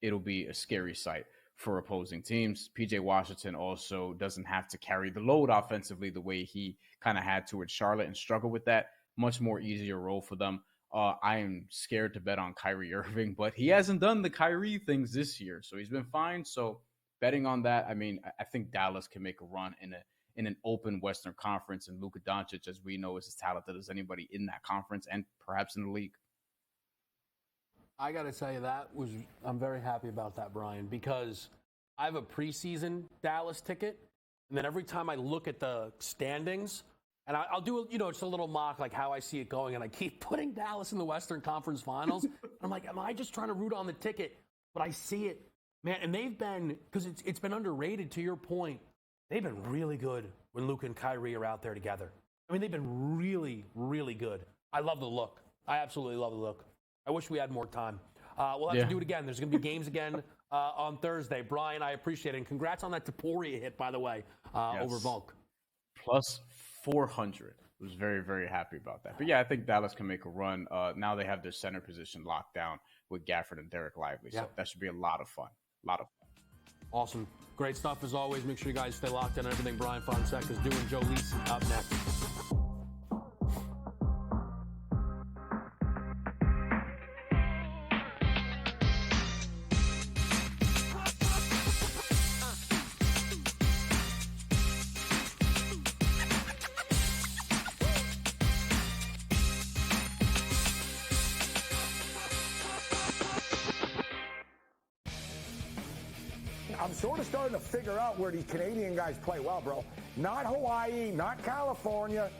it'll be a scary sight for opposing teams. PJ Washington also doesn't have to carry the load offensively the way he kind of had to at Charlotte and struggle with that. Much more easier role for them. I am scared to bet on Kyrie Irving, but he hasn't done the Kyrie things this year, so he's been fine. So betting on that, I mean, I think Dallas can make a run in an open Western Conference, and Luka Doncic, as we know, is as talented as anybody in that conference and perhaps in the league. I got to tell you, I'm very happy about that, Brian, because I have a preseason Dallas ticket, and then every time I look at the standings, and I'll do, it's a little mock, like how I see it going, and I keep putting Dallas in the Western Conference Finals. I'm like, am I just trying to root on the ticket? But I see it, man, and they've been, because it's been underrated, to your point, they've been really good when Luka and Kyrie are out there together. I mean, they've been really, really good. I love the look. I absolutely love the look. I wish we had more time. We'll have to do it again. There's going to be games again on Thursday. Brian, I appreciate it. And congrats on that Taporia hit, by the way, over Volk. Plus 400. I was very, very happy about that. But yeah, I think Dallas can make a run. Now they have their center position locked down with Gafford and Derek Lively. So that should be a lot of fun. Awesome. Great stuff as always. Make sure you guys stay locked in on everything Brian Fonseca is doing. Joe Lisi up next. I'm sort of starting to figure out where these Canadian guys play well, bro. Not Hawaii, not California.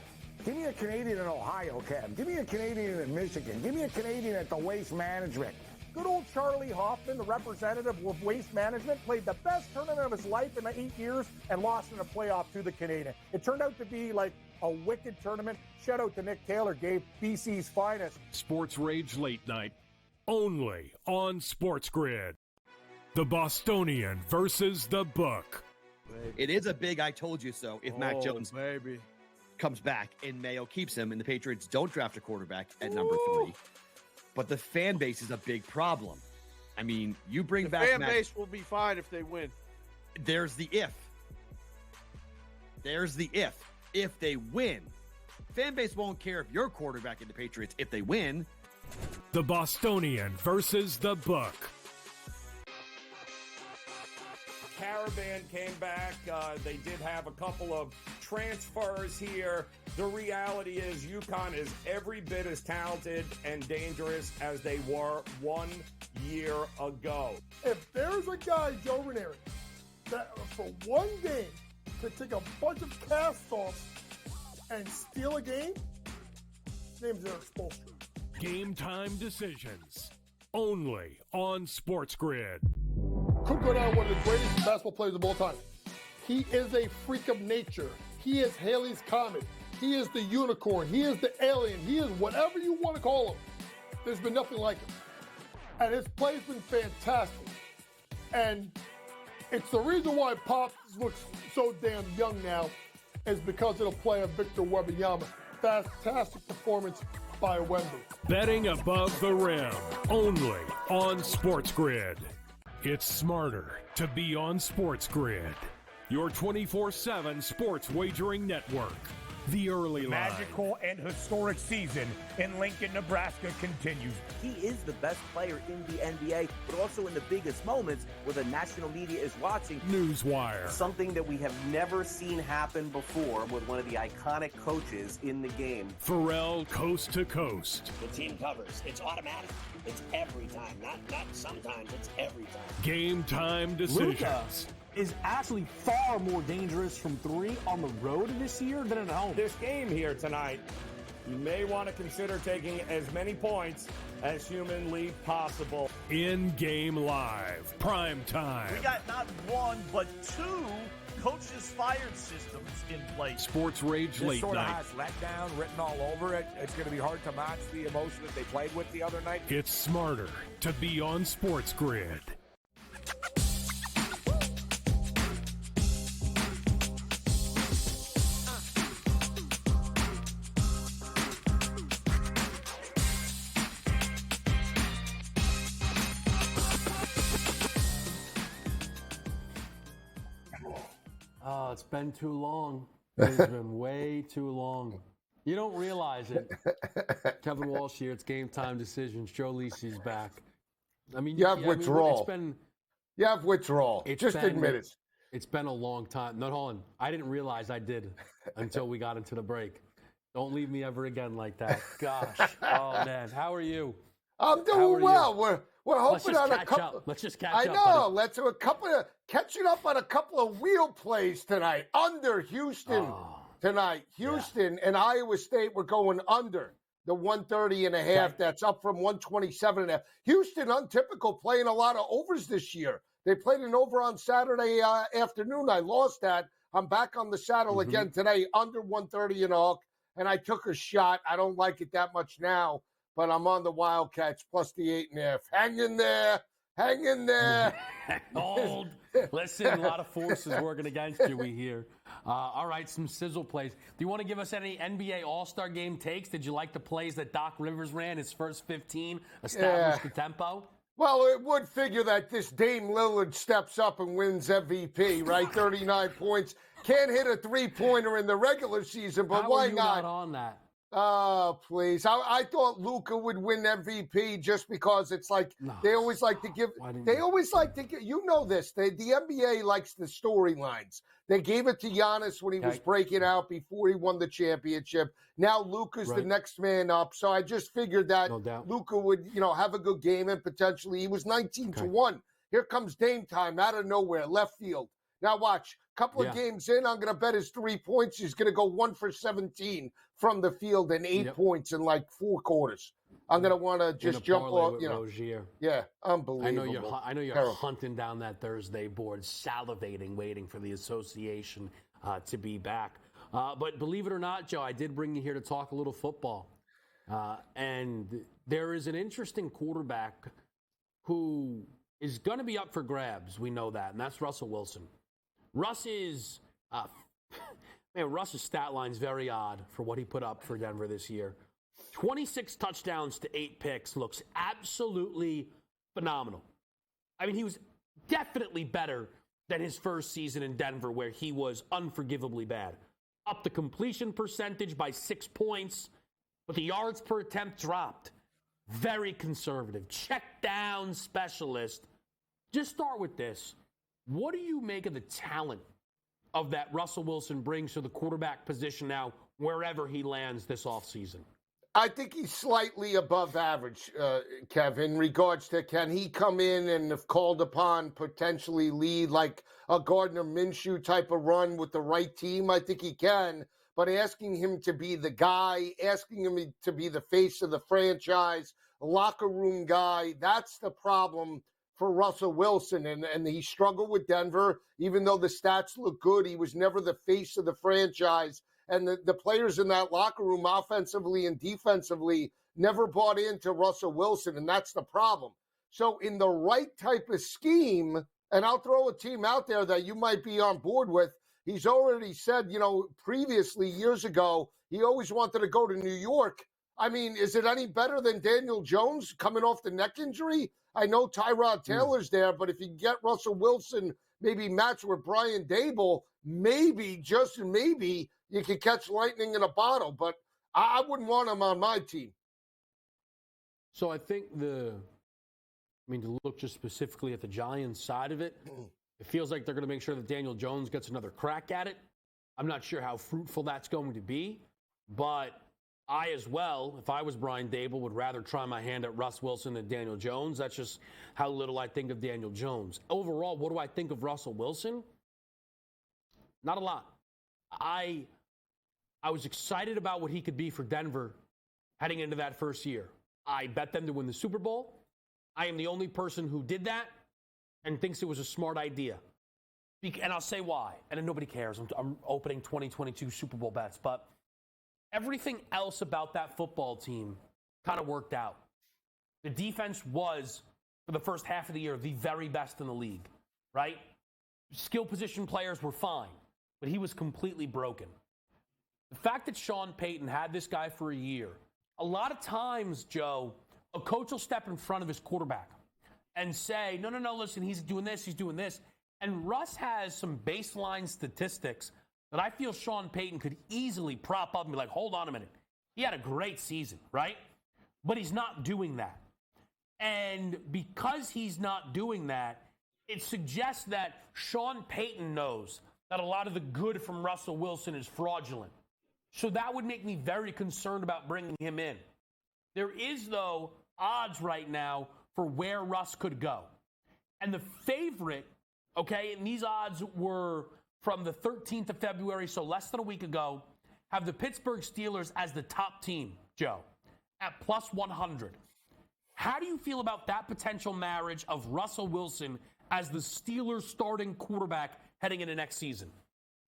Give me a Canadian in Ohio, Cam. Give me a Canadian in Michigan. Give me a Canadian at the Waste Management. Good old Charlie Hoffman, the representative of Waste Management, played the best tournament of his life in 8 years and lost in a playoff to the Canadian. It turned out to be like a wicked tournament. Shout out to Nick Taylor, gave BC's finest. Sports Rage Late Night, only on SportsGrid. The Bostonian versus the Book. It is a big I told you so if Mac Jones comes back and Mayo keeps him and the Patriots don't draft a quarterback at number 3. But the fan base is a big problem. I mean, you bring back fan base will be fine if they win. There's the if. If they win, fan base won't care if you're quarterback in the Patriots if they win. The Bostonian versus the Book. Caravan came back. They did have a couple of transfers here. The reality is UConn is every bit as talented and dangerous as they were 1 year ago. If there's a guy, Joe Ranieri, that for one game could take a bunch of cast-offs and steal a game, his name's Eric Spoelstra. Game time decisions, only on SportsGrid. Could go down one of the greatest basketball players of all time. He is a freak of nature. He is Haley's Comet. He is the unicorn. He is the alien. He is whatever you want to call him. There's been nothing like him. And his play's been fantastic. And it's the reason why Pop looks so damn young now is because of the play of Victor Wembanyama. Fantastic performance by Wemby. Betting above the rim, only on SportsGrid. It's smarter to be on SportsGrid, your 24/7 sports wagering network. The early line. Magical and historic season in Lincoln, Nebraska continues. He is the best player in the NBA, but also in the biggest moments where the national media is watching. Newswire. Something that we have never seen happen before with one of the iconic coaches in the game. Pharrell Coast to Coast. The team covers. It's automatic. It's every time. Not sometimes. It's every time. Game time decisions. Luka is actually far more dangerous from 3 on the road this year than at home. This game here tonight, you may want to consider taking as many points as humanly possible. In-game live, prime time. We got not one, but 2 coaches fired systems in place. Sports Rage This Late sort of Night. has letdown written all over it. It's going to be hard to match the emotion that they played with the other night. It's smarter to be on SportsGrid. Oh, it's been too long. It's been way too long. You don't realize it. Kevin Walsh here. It's Game Time Decisions. Joe Lisi's back. I mean, you have withdrawal. You have withdrawal. Just admit it. It's been a long time. No, hold on. I didn't realize I did until we got into the break. Don't leave me ever again like that. Gosh. Oh, man. How are you? I'm doing well. We're hoping on a couple. Let's just catch up. I know. Let's do a couple of catching up on a couple of wheel plays tonight. Under Houston tonight. Houston and Iowa State were going under the 130.5. Okay. That's up from 127.5. Houston, untypical, playing a lot of overs this year. They played an over on Saturday afternoon. I lost that. I'm back on the saddle again today, under 130 and a hook, and I took a shot. I don't like it that much now, but I'm on the Wildcats plus the 8.5. Hang in there. Hang in there. Hold. Listen, a lot of forces working against you, we hear. All right, some sizzle plays. Do you want to give us any NBA All-Star Game takes? Did you like the plays that Doc Rivers ran, his first 15, established the tempo? Well, it would figure that this Dame Lillard steps up and wins MVP, right? 39 points. Can't hit a three-pointer in the regular season, but How why are you not? Not on that? Oh, please. I thought Luka would win MVP just because it's like they always like to give – they always like to give – you know this. The NBA likes the storylines. They gave it to Giannis when he was breaking out before he won the championship. Now Luka's the next man up. So I just figured that Luka would, have a good game and potentially he was 19-1. Here comes Dame time out of nowhere, left field. Now watch. Couple of games in, I'm going to bet his 3 points. He's going to go 1 for 17 from the field and 8 points in like 4 quarters. I'm going to want to just jump off, Rozier. Yeah, unbelievable. I know you're hunting down that Thursday board, salivating, waiting for the association to be back. But believe it or not, Joe, I did bring you here to talk a little football. And there is an interesting quarterback who is going to be up for grabs. We know that, and that's Russell Wilson. Russ's stat line's very odd for what he put up for Denver this year. 26 touchdowns to 8 picks looks absolutely phenomenal. I mean, he was definitely better than his first season in Denver where he was unforgivably bad. Up the completion percentage by 6 points, but the yards per attempt dropped. Very conservative. Check down specialist. Just start with this. What do you make of the talent of that Russell Wilson brings to the quarterback position now, wherever he lands this offseason? I think he's slightly above average, Kev, in regards to can he come in and, if called upon, potentially lead like a Gardner Minshew type of run with the right team? I think he can. But asking him to be the guy, asking him to be the face of the franchise, locker room guy, that's the problem for Russell Wilson, and he struggled with Denver. Even though the stats look good, he was never the face of the franchise. And the players in that locker room, offensively and defensively, never bought into Russell Wilson, and that's the problem. So in the right type of scheme, and I'll throw a team out there that you might be on board with, he's already said, previously, years ago, he always wanted to go to New York. I mean, is it any better than Daniel Jones coming off the neck injury? I know Tyrod Taylor's there, but if you get Russell Wilson maybe matched with Brian Dable, maybe, just maybe, you could catch lightning in a bottle. But I wouldn't want him on my team. So I think to look just specifically at the Giants side of it, it feels like they're going to make sure that Daniel Jones gets another crack at it. I'm not sure how fruitful that's going to be, but I as well, if I was Brian Dable, would rather try my hand at Russ Wilson than Daniel Jones. That's just how little I think of Daniel Jones. Overall, what do I think of Russell Wilson? Not a lot. I was excited about what he could be for Denver heading into that first year. I bet them to win the Super Bowl. I am the only person who did that and thinks it was a smart idea. And I'll say why. And then nobody cares. I'm opening 2022 Super Bowl bets, but everything else about that football team kind of worked out. The defense was, for the first half of the year, the very best in the league, right? Skill position players were fine, but he was completely broken. The fact that Sean Payton had this guy for a year, a lot of times, Joe, a coach will step in front of his quarterback and say, no, listen, he's doing this, And Russ has some baseline statistics that I feel Sean Payton could easily prop up and be like, hold on a minute. He had a great season, right? But he's not doing that. And because he's not doing that, it suggests that Sean Payton knows that a lot of the good from Russell Wilson is fraudulent. So that would make me very concerned about bringing him in. There is, though, odds right now for where Russ could go. And the favorite, okay, and these odds were from the 13th of February, so less than a week ago, have the Pittsburgh Steelers as the top team, Joe, at plus 100. How do you feel about that potential marriage of Russell Wilson as the Steelers starting quarterback heading into next season?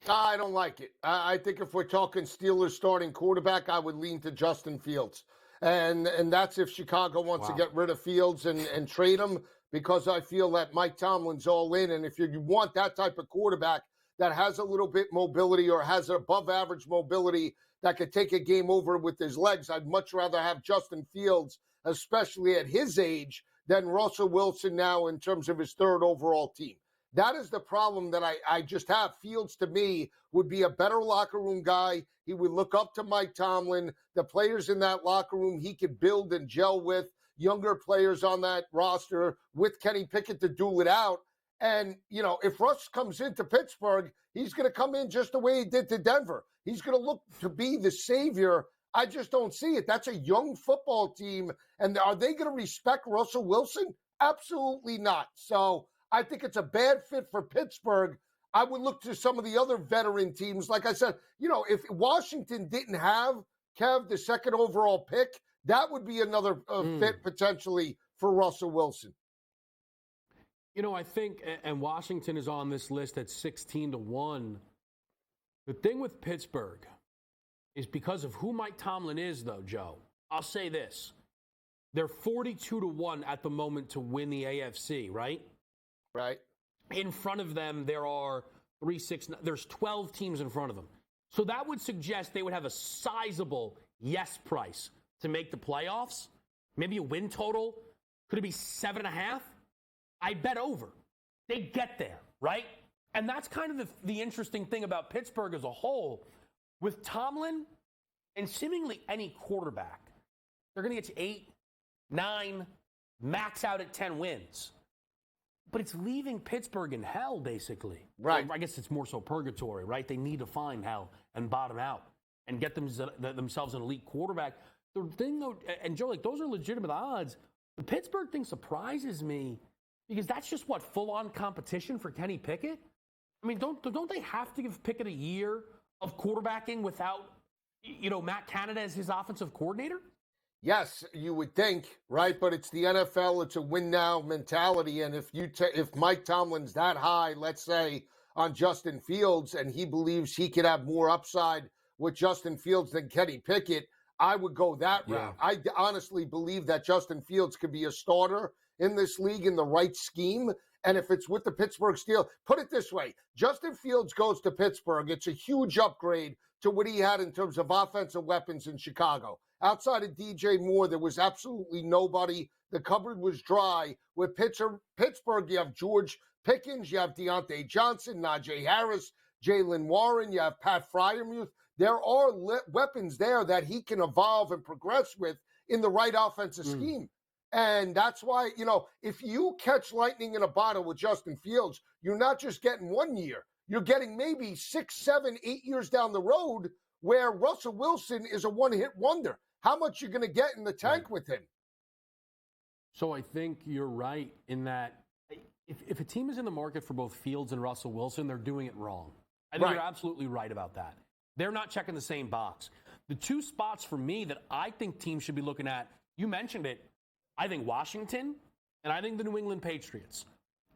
I don't like it. I think if we're talking Steelers starting quarterback, I would lean to Justin Fields. And that's if Chicago wants to get rid of Fields and trade him, because I feel that Mike Tomlin's all in. And if you want that type of quarterback that has a little bit mobility or has an above average mobility that could take a game over with his legs, I'd much rather have Justin Fields, especially at his age, than Russell Wilson now in terms of his third overall team. That is the problem that I just have. Fields, to me, would be a better locker room guy. He would look up to Mike Tomlin. The players in that locker room he could build and gel with, younger players on that roster with Kenny Pickett to duel it out. And, you know, if Russ comes into Pittsburgh, he's going to come in just the way he did to Denver. He's going to look to be the savior. I just don't see it. That's a young football team. And are they going to respect Russell Wilson? Absolutely not. So I think it's a bad fit for Pittsburgh. I would look to some of the other veteran teams. Like I said, you know, if Washington didn't have, Kev, the second overall pick, that would be another fit potentially for Russell Wilson. You know, I think, and Washington is on this list at 16-1. The thing with Pittsburgh is because of who Mike Tomlin is, though, Joe. I'll say this. They're 42-1 at the moment to win the AFC, right? Right. In front of them, there are 3-6. There's 12 teams in front of them. So that would suggest they would have a sizable yes price to make the playoffs. Maybe a win total. Could it be 7.5? I bet over. They get there, right? And that's kind of the interesting thing about Pittsburgh as a whole. With Tomlin and seemingly any quarterback, they're going to get to 8, 9, max out at 10 wins. But it's leaving Pittsburgh in hell, basically. Right. I guess it's more so purgatory, right? They need to find hell and bottom out and get themselves an elite quarterback. The thing, though, and Joe, like, those are legitimate odds. The Pittsburgh thing surprises me because that's just what, full-on competition for Kenny Pickett? I mean, don't they have to give Pickett a year of quarterbacking without, you know, Matt Canada as his offensive coordinator? Yes, you would think, right? But it's the NFL. It's a win-now mentality. And if Mike Tomlin's that high, let's say, on Justin Fields, and he believes he could have more upside with Justin Fields than Kenny Pickett, I would go that route. I honestly believe that Justin Fields could be a starter in this league in the right scheme. And if it's with the Pittsburgh Steelers, put it this way, Justin Fields goes to Pittsburgh. It's a huge upgrade to what he had in terms of offensive weapons in Chicago. Outside of DJ Moore, there was absolutely nobody. The cupboard was dry. With Pittsburgh, you have George Pickens, you have Deontay Johnson, Najee Harris, Jalen Warren, you have Pat Freiermuth. There are weapons there that he can evolve and progress with in the right offensive scheme. And that's why, you know, if you catch lightning in a bottle with Justin Fields, you're not just getting 1 year. You're getting maybe 6, 7, 8 years down the road where Russell Wilson is a one-hit wonder. How much you're going to get in the tank with him? So I think you're right in that if a team is in the market for both Fields and Russell Wilson, they're doing it wrong. I think you're absolutely right about that. They're not checking the same box. The two spots for me that I think teams should be looking at, you mentioned it, I think Washington and I think the New England Patriots.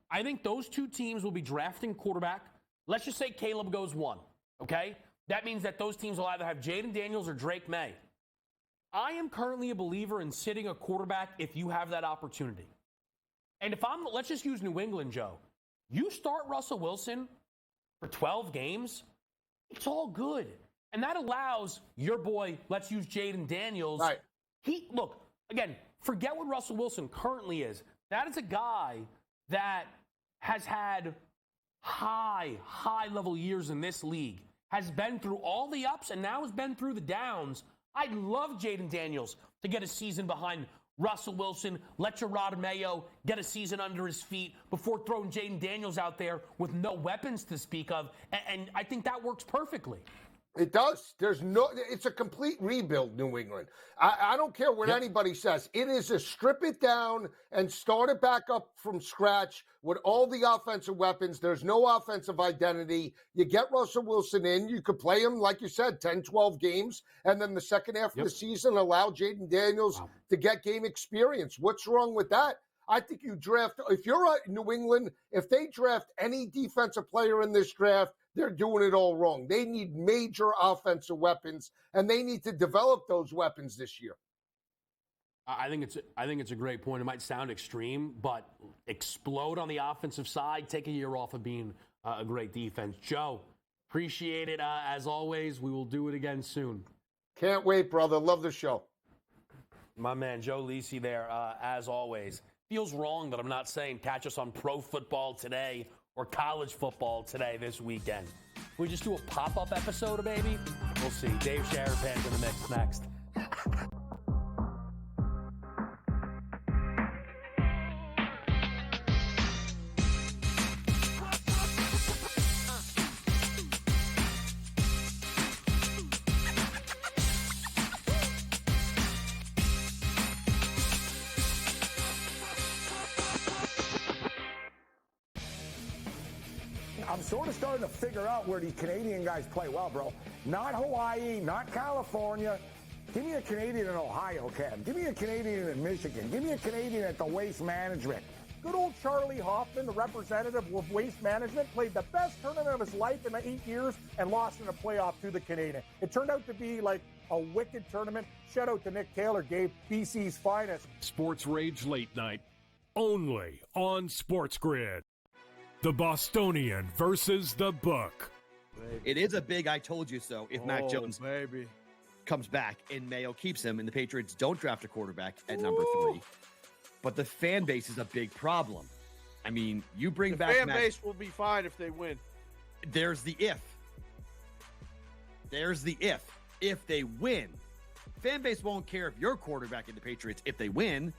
I think those two teams will be drafting quarterback. Let's just say Caleb goes 1, okay? That means that those teams will either have Jaden Daniels or Drake May. I am currently a believer in sitting a quarterback if you have that opportunity. And let's just use New England, Joe. You start Russell Wilson for 12 games, it's all good. And that allows your boy, let's use Jaden Daniels. Right. Look, again, forget what Russell Wilson currently is. That is a guy that has had high level years in this league, has been through all the ups and now has been through the downs. I'd love Jaden Daniels to get a season behind Russell Wilson, let Gerard Mayo get a season under his feet before throwing Jaden Daniels out there with no weapons to speak of. And I think that works perfectly. It does. It's a complete rebuild, New England. I don't care what anybody says. It is a strip it down and start it back up from scratch with all the offensive weapons. There's no offensive identity. You get Russell Wilson in. You could play him, like you said, 10, 12 games. And then the second half of the season, allow Jaden Daniels to get game experience. What's wrong with that? I think you draft, if you're New England, if they draft any defensive player in this draft, they're doing it all wrong. They need major offensive weapons, and they need to develop those weapons this year. I think it's a great point. It might sound extreme, but explode on the offensive side, take a year off of being a great defense. Joe, appreciate it as always. We will do it again soon. Can't wait, brother. Love the show. My man, Joe Lisi there, as always. Feels wrong that I'm not saying catch us on Pro Football Today or College Football Today this weekend. Can we just do a pop-up episode, baby? We'll see. Dave Sharapan's in the mix next. I'm sort of starting to figure out where these Canadian guys play well, bro. Not Hawaii, not California. Give me a Canadian in Ohio, Cam. Give me a Canadian in Michigan. Give me a Canadian at the Waste Management. Good old Charlie Hoffman, the representative of Waste Management, played the best tournament of his life in 8 years and lost in a playoff to the Canadian. It turned out to be like a wicked tournament. Shout out to Nick Taylor, gave BC's finest. Sports Rage Late Night, only on SportsGrid. The Bostonian versus the Book. It is a big I told you so if Mac Jones comes back and Mayo keeps him and the Patriots don't draft a quarterback at number 3. But the fan base is a big problem. I mean, you bring back fan base will be fine if they win. There's the if. There's the if. If they win, fan base won't care if you're quarterback in the Patriots if they win.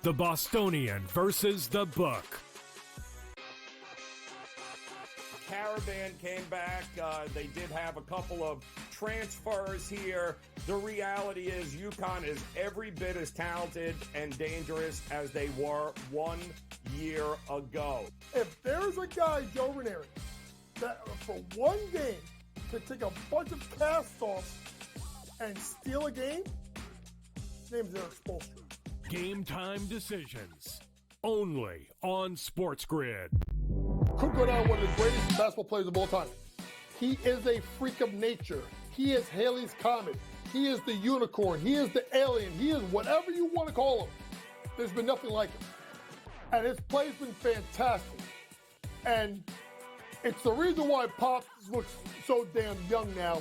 The Bostonian versus the Book. Caravan came back. They did have a couple of transfers here. The reality is UConn is every bit as talented and dangerous as they were 1 year ago. If there's a guy, Joe Ranieri, that for one game could take a bunch of cast-offs and steal a game, his name's Eric Spoelstra. Game time decisions, only on SportsGrid. Could go down one of the greatest basketball players of all time. He is a freak of nature. He is Haley's Comet. He is the unicorn. He is the alien. He is whatever you want to call him. There's been nothing like him. And his play's been fantastic. And it's the reason why Pop looks so damn young now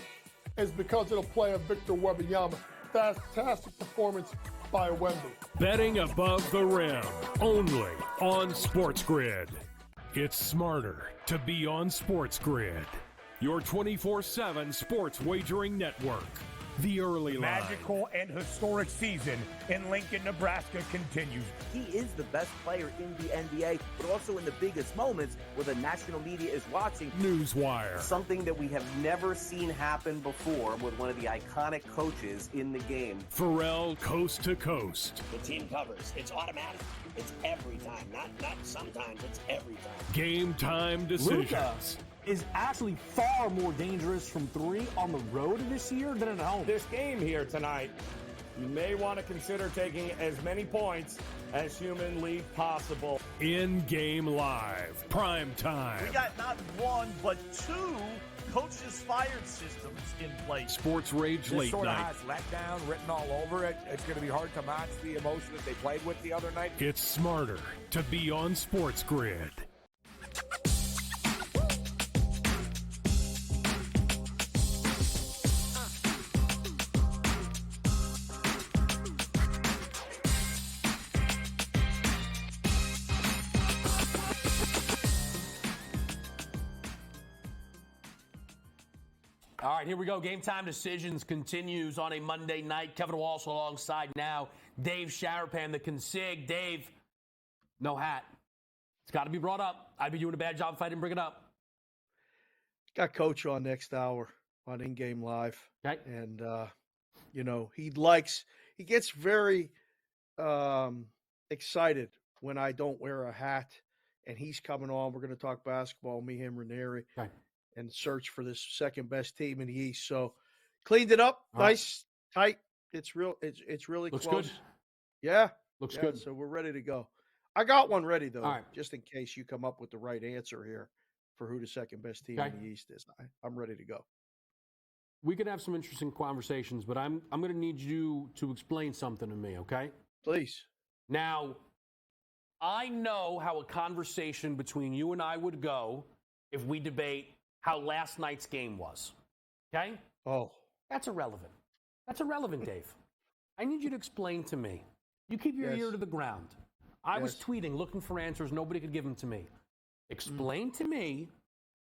is because of the play of Victor Wembanyama. Fantastic performance by Wemby. Betting above the rim, only on SportsGrid. It's smarter to be on SportsGrid, your 24/7 sports wagering network. The early line. Magical and historic season in Lincoln, Nebraska continues. He is the best player in the NBA, but also in the biggest moments where the national media is watching. Newswire. Something that we have never seen happen before with one of the iconic coaches in the game. Pharrell Coast to Coast. The team covers. It's automatic. It's every time. Not sometimes. It's every time. Game time decisions. Luka is actually far more dangerous from 3 on the road this year than at home. This game here tonight, you may want to consider taking as many points as humanly possible. In-game live, prime time. We got not one, but 2 coaches fired systems in place. Sports Rage This Late sort Night. of has letdown written all over it. It's going to be hard to match the emotion that they played with the other night. It's smarter to be on SportsGrid. All right, here we go. Game Time Decisions continues on a Monday night. Kevin Walsh alongside now Dave Sharapan, the consig. Dave, no hat. It's got to be brought up. I'd be doing a bad job if I didn't bring it up. Got Coach on next hour on In-Game Live. Okay. And, he gets very excited when I don't wear a hat. And he's coming on. We're going to talk basketball, me, him, Ranieri, and search for this second best team in the East. So cleaned it up, nice, tight. It's real. It's really looks close. good. Yeah, looks good. So we're ready to go. I got one ready though, just in case you come up with the right answer here for who the second best team in the East is. I'm ready to go. We could have some interesting conversations, but I'm going to need you to explain something to me, okay? Please. Now, I know how a conversation between you and I would go if we debate how last night's game was. Okay? Oh. That's irrelevant. That's irrelevant, Dave. I need you to explain to me. You keep your ear to the ground. I was tweeting, looking for answers. Nobody could give them to me. Explain to me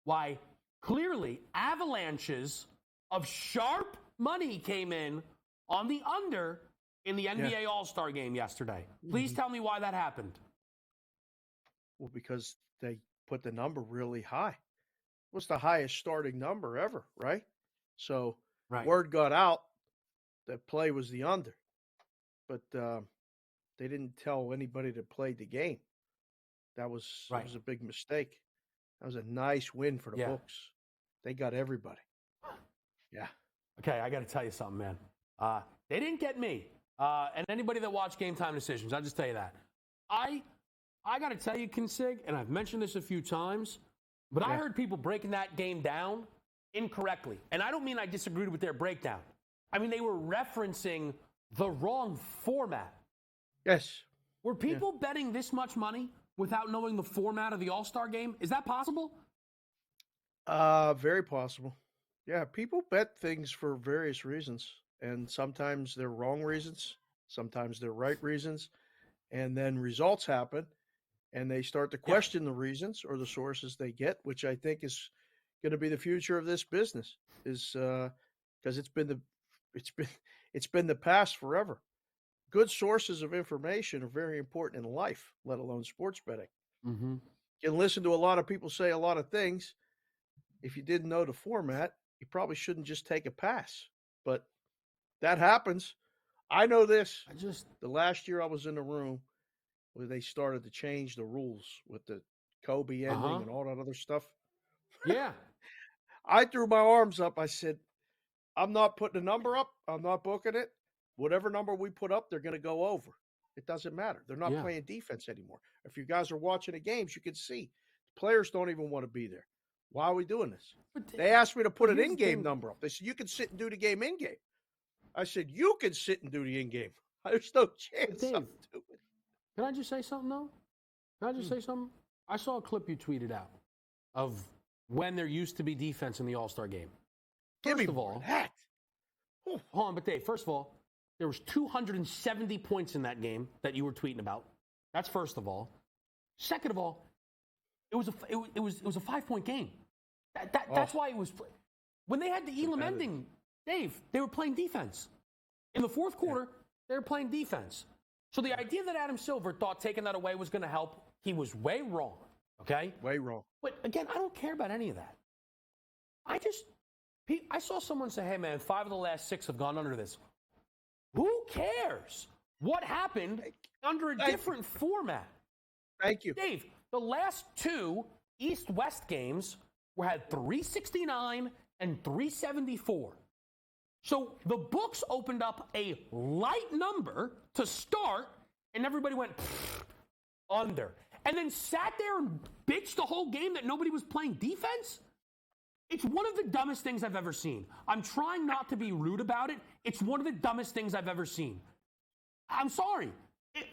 why clearly avalanches of sharp money came in on the under in the NBA All-Star game yesterday. Please tell me why that happened. Well, because they put the number really high. What's the highest starting number ever, right? So word got out that play was the under. But they didn't tell anybody that played the game. That was a big mistake. That was a nice win for the books. They got everybody. Yeah. Okay, I got to tell you something, man. They didn't get me. And anybody that watched Game Time Decisions, I'll just tell you that. I got to tell you, Consig, and I've mentioned this a few times, but I heard people breaking that game down incorrectly. And I don't mean I disagreed with their breakdown. I mean, they were referencing the wrong format. Yes. Were people betting this much money without knowing the format of the All-Star game? Is that possible? Very possible. Yeah, people bet things for various reasons. And sometimes they're wrong reasons. Sometimes they're right reasons. And then results happen. And they start to question the reasons or the sources they get, which I think is going to be the future of this business. Is because it's been the past forever. Good sources of information are very important in life, let alone sports betting. Mm-hmm. You can listen to a lot of people say a lot of things. If you didn't know the format, you probably shouldn't just take a pass. But that happens. I know this. The last year I was in the room where they started to change the rules with the Kobe ending and all that other stuff. Yeah. I threw my arms up. I said, I'm not putting a number up. I'm not booking it. Whatever number we put up, they're going to go over. It doesn't matter. They're not playing defense anymore. If you guys are watching the games, you can see the players don't even want to be there. Why are we doing this? They asked me to put an in-game number up. They said, you can sit and do the game in-game. I said, you can sit and do the in-game. There's no chance Dave, I'm doing it. Can I just say something, though? Can I just say something? I saw a clip you tweeted out of when there used to be defense in the All-Star game. First of all, hold on, but Dave, first of all, there was 270 points in that game that you were tweeting about. That's first of all. Second of all, it was a 5-point game. That's why it was. When they had the Elam ending, Dave, they were playing defense. In the fourth quarter, they were playing defense. So the idea that Adam Silver thought taking that away was going to help, he was way wrong. Okay? Way wrong. But again, I don't care about any of that. I saw someone say, hey man, 5 of the last 6 have gone under this. Who cares what happened under a different format? Thank you. Dave, the last 2 East-West games had 369 and 374. So the books opened up a light number to start, and everybody went under. And then sat there and bitched the whole game that nobody was playing defense? It's one of the dumbest things I've ever seen. I'm trying not to be rude about it. It's one of the dumbest things I've ever seen. I'm sorry.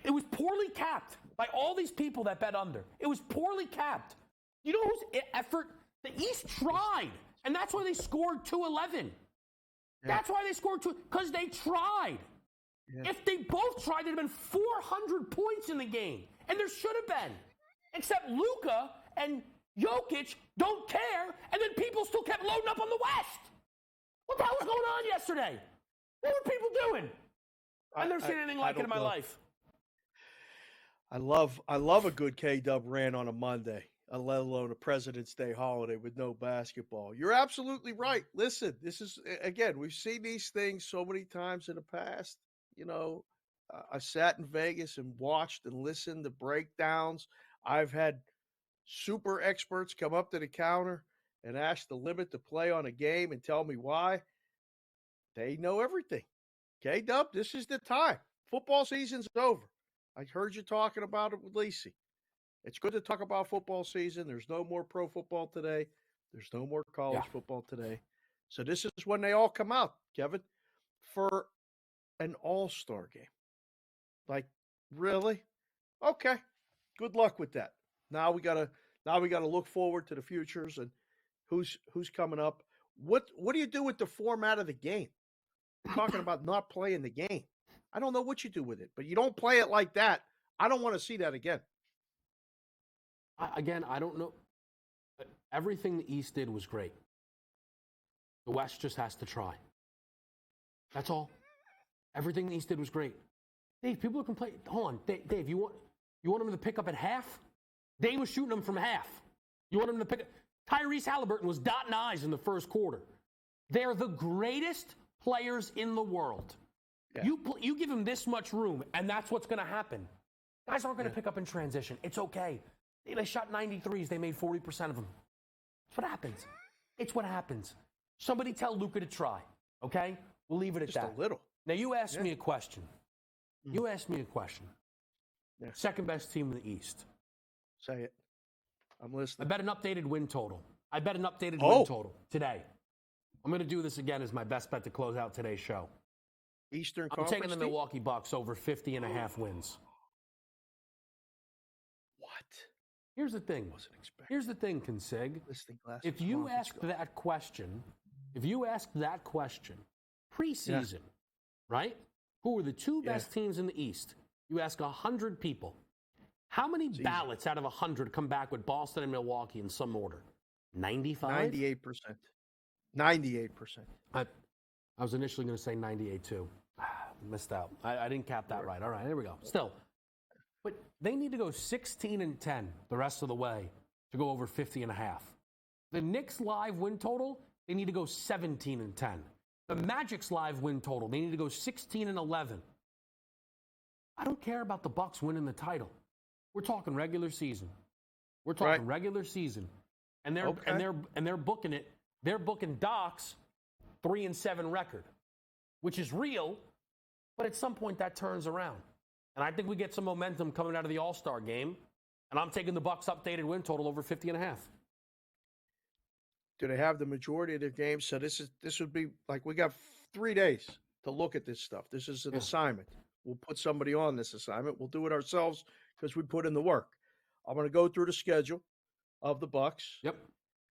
It was poorly capped by all these people that bet under. It was poorly capped. You know whose effort? The East tried, and that's why they scored 211. That's why they scored 2, because they tried. If they both tried, there'd have been 400 points in the game, and there should have been. Except Luka and Jokic don't care, and then people still kept loading up on the West. What the hell was going on yesterday? What were people doing? I've never seen anything like it in my life. I love a good K-Dub rant on a Monday, let alone a President's Day holiday with no basketball. You're absolutely right. Listen, this is, again, we've seen these things so many times in the past. You know, I sat in Vegas and watched and listened to breakdowns. I've had super experts come up to the counter and ask the limit to play on a game and tell me why. They know everything. K-Dub, this is the time. Football season's over. I heard you talking about it with Lacey. It's good to talk about football season. There's no more pro football today. There's no more college football today. So this is when they all come out, Kevin, for an all-star game. Like, really? Okay. Good luck with that. Now we gotta look forward to the futures and who's coming up. What do you do with the format of the game? We're talking about not playing the game. I don't know what you do with it, but you don't play it like that. I don't want to see that again. I don't know. Everything the East did was great. The West just has to try. That's all. Everything the East did was great. Dave, people are complaining. Hold on, Dave. You want him to pick up at half? Dave was shooting them from half. You want him to pick up? Tyrese Halliburton was dotting I's in the first quarter. They're the greatest players in the world. Yeah. You give them this much room, and that's what's going to happen. Guys aren't going to pick up in transition. It's okay. They shot 93s. They made 40% of them. That's what happens. It's what happens. Somebody tell Luka to try, okay? We'll leave it at Just that. a little. Now, you asked me a question. You asked me a question. Yeah. Second best team in the East. Say it. I'm listening. I bet an updated win total. Win total today. I'm going to do this again as my best bet to close out today's show. Eastern I'm Conference taking the team? Milwaukee Bucks over 50.5 wins. What? Here's the thing. Here's the thing, Consig. If you ask that question, preseason, right? Who are the two best teams in the East? You ask 100 people. How many ballots out of 100 come back with Boston and Milwaukee in some order? 95? 98%. 98%. I was initially going to say 98 too. Missed out. I didn't cap that right. All right, here we go. Still. But they need to go 16-10 the rest of the way to go over 50.5. The Knicks live win total, they need to go 17-10. The Magic's live win total, they need to go 16-11. I don't care about the Bucks winning the title. We're talking regular season. Regular season. And they're booking it. They're booking Doc's 3-7 record, which is real, but at some point that turns around. And I think we get some momentum coming out of the All-Star game, and I'm taking the Bucks updated win total over 50.5. Do they have the majority of their games? So this would be like we got 3 days to look at this stuff. This is an assignment. We'll put somebody on this assignment. We'll do it ourselves because we put in the work. I'm going to go through the schedule of the Bucks. Yep.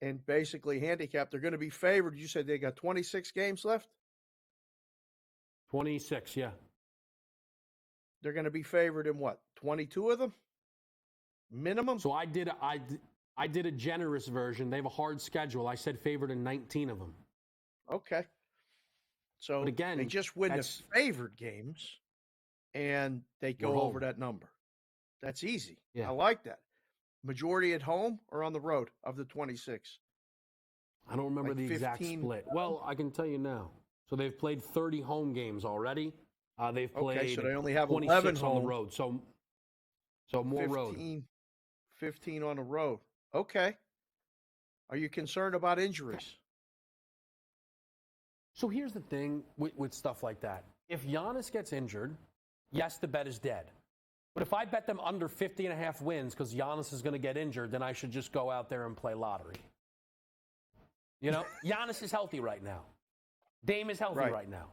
And basically handicap. They're going to be favored. You said they got 26 games left? 26, yeah. They're going to be favored in what? 22 of them? Minimum? So I did a generous version. They have a hard schedule. I said favored in 19 of them. Okay. So but again, they just win the favored games, and they go over that number. That's easy. Yeah. I like that. Majority at home or on the road of the 26? I don't remember like the exact split. Well, I can tell you now. So they've played 30 home games already. They've played so they only have 26 11 on the road. So more 15, road. 15 on the road. Okay. Are you concerned about injuries? So here's the thing with stuff like that. If Giannis gets injured, yes, the bet is dead. But if I bet them under 50.5 wins because Giannis is going to get injured, then I should just go out there and play lottery. You know, Giannis is healthy right now. Dame is healthy right now.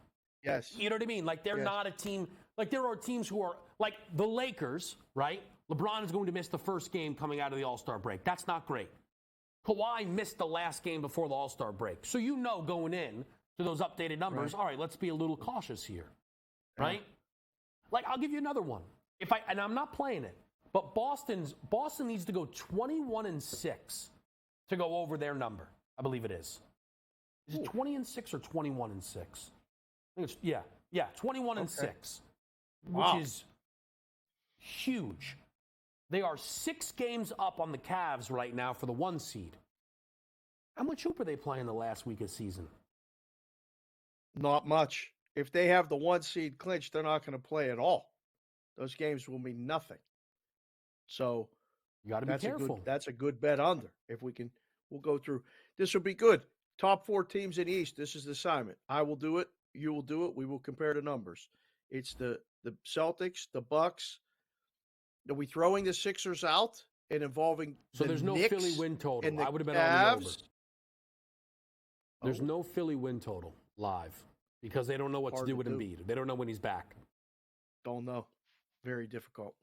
Yes. You know what I mean? Like, they're not a team. Like, there are teams who are, like, the Lakers, right? LeBron is going to miss the first game coming out of the All-Star break. That's not great. Kawhi missed the last game before the All-Star break. So you know going in to those updated numbers, all right, let's be a little cautious here, right? Like, I'll give you another one. And I'm not playing it, but Boston needs to go 21-6 to go over their number. I believe it is. Is it 20-6 or 21-6? I think it's 21-6, Wow. which is huge. They are 6 games up on the Cavs right now for the 1 seed. How much hoop are they playing the last week of the season? Not much. If they have the 1 seed clinched, they're not going to play at all. Those games will mean nothing. So you got to be careful. That's a good bet under. If we can, we'll go through. This will be good. Top 4 teams in the East. This is the assignment. I will do it. You will do it. We will compare the numbers. It's the Celtics, the Bucks. Are we throwing the Sixers out and involving So there's no Knicks Philly win total. and the I would have been on the over. Cavs? There's no Philly win total live because they don't know what to do with Embiid. They don't know when he's back. Don't know. Very difficult.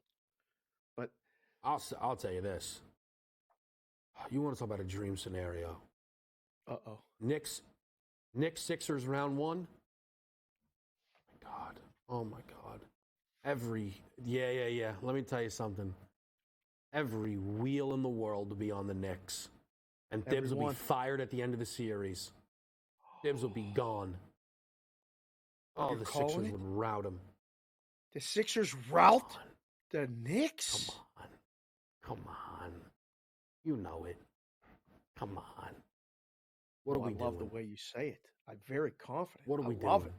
But I'll tell you this. You want to talk about a dream scenario? Uh-oh. Knicks Sixers round 1. Oh my God. Let me tell you something. Every wheel in the world will be on the Knicks. And Thibs will be fired at the end of the series. Thibs will be gone. Oh, the Sixers would rout him. The Sixers rout the Knicks? Come on. You know it. Come on. What are we doing? I love the way you say it. I'm very confident. What are we doing? Love it.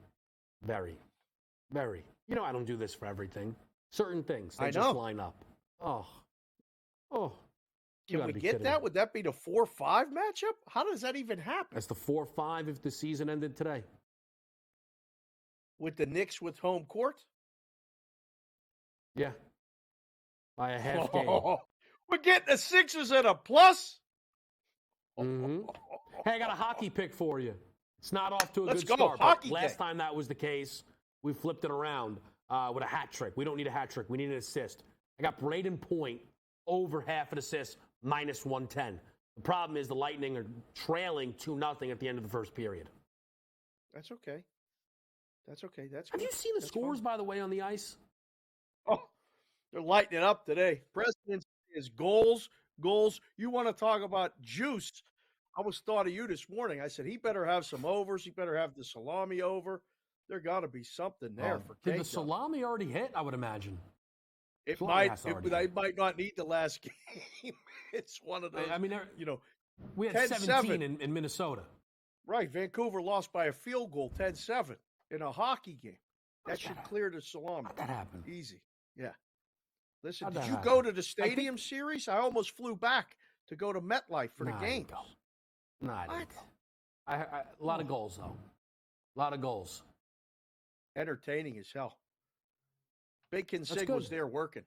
Very. You know I don't do this for everything. Certain things, they I just know. line up. Oh. Can we get that? Would that be the 4-5 matchup? How does that even happen? That's the 4-5 if the season ended today. With the Knicks with home court? Yeah. By a half game. We're getting the Sixers at a plus? Mm-hmm. Hey, I got a hockey pick for you. It's not off to a Let's good go. start. Hockey but last pick. time that was the case, we flipped it around with a hat trick. We don't need a hat trick. We need an assist. I got Braden Point over half an assist, minus 110. The problem is the Lightning are trailing 2-0 at the end of the first period. That's okay. That's Have you seen the scores, by the way, on the ice? Oh, they're lighting it up today. President is goals. You want to talk about juice? I was thought of you this morning. I said he better have some overs. He better have the salami over. There got to be something there for Did Kate. the salami already hit? I would imagine. It Salami might. has to already They hit. might not need the last game. It's one of those. I mean, we had 10-7. 17 in Minnesota. Right. Vancouver lost by a field goal, 10-7 in a hockey game. That should clear the salami. How'd that happen? Easy. Yeah. Listen, How'd did that you happen? go to the stadium series? I almost flew back to go to MetLife for the game. No, I didn't go. A lot of goals, though. A lot of goals. Entertaining as hell. Big Consig was there working.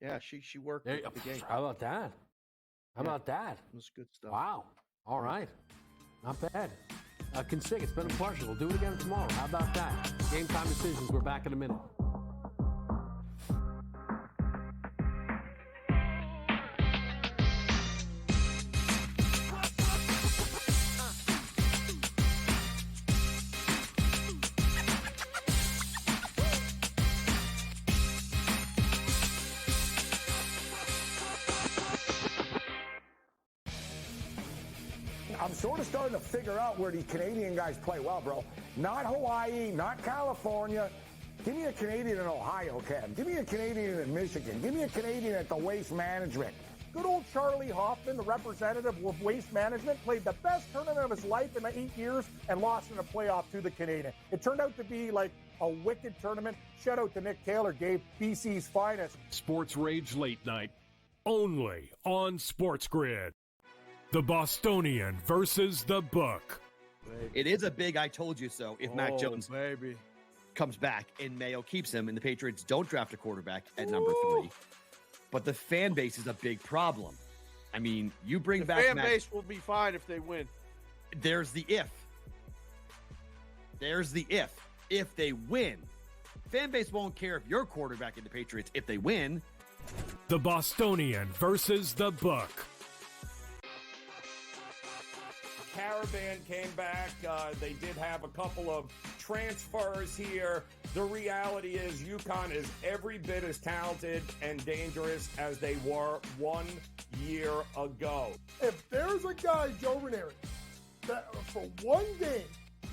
Yeah, she worked at the game. How about that? How about that? It was good stuff. Wow. All right. Not bad. Consig, it's been a pleasure. We'll do it again tomorrow. How about that? Game time decisions. We're back in a minute. I'm sort of starting to figure out where these Canadian guys play well, bro. Not Hawaii, not California. Give me a Canadian in Ohio, Cam. Give me a Canadian in Michigan. Give me a Canadian at the Waste Management. Good old Charlie Hoffman, the representative of Waste Management, played the best tournament of his life in 8 years and lost in a playoff to the Canadian. It turned out to be like a wicked tournament. Shout out to Nick Taylor, gave BC's finest. Sports Rage Late Night, only on SportsGrid. The Bostonian versus the Book. It is a big I told you so if Mac Jones baby. comes back and Mayo keeps him and the Patriots don't draft a quarterback at number 3. But the fan base is a big problem. I mean, you bring back fan base will be fine if they win. There's the if. If they win, fan base won't care if you're quarterback in the Patriots if they win. The Bostonian versus the Book. Caravan came back. They did have a couple of transfers here. The reality is UConn is every bit as talented and dangerous as they were 1 year ago. If there's a guy, Joe Ranieri, that for one game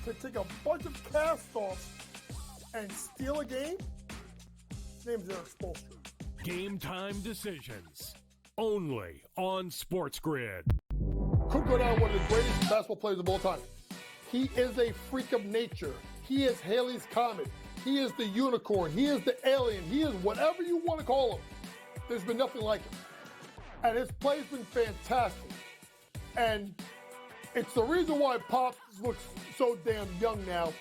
to take a bunch of cast-offs and steal a game, his name's Eric Spoelstra. Game time decisions. Only on SportsGrid. Could go down one of the greatest basketball players of all time. He is a freak of nature. He is Haley's Comet. He is the unicorn. He is the alien. He is whatever you want to call him. There's been nothing like him. And his play's been fantastic. And it's the reason why Pops looks so damn young now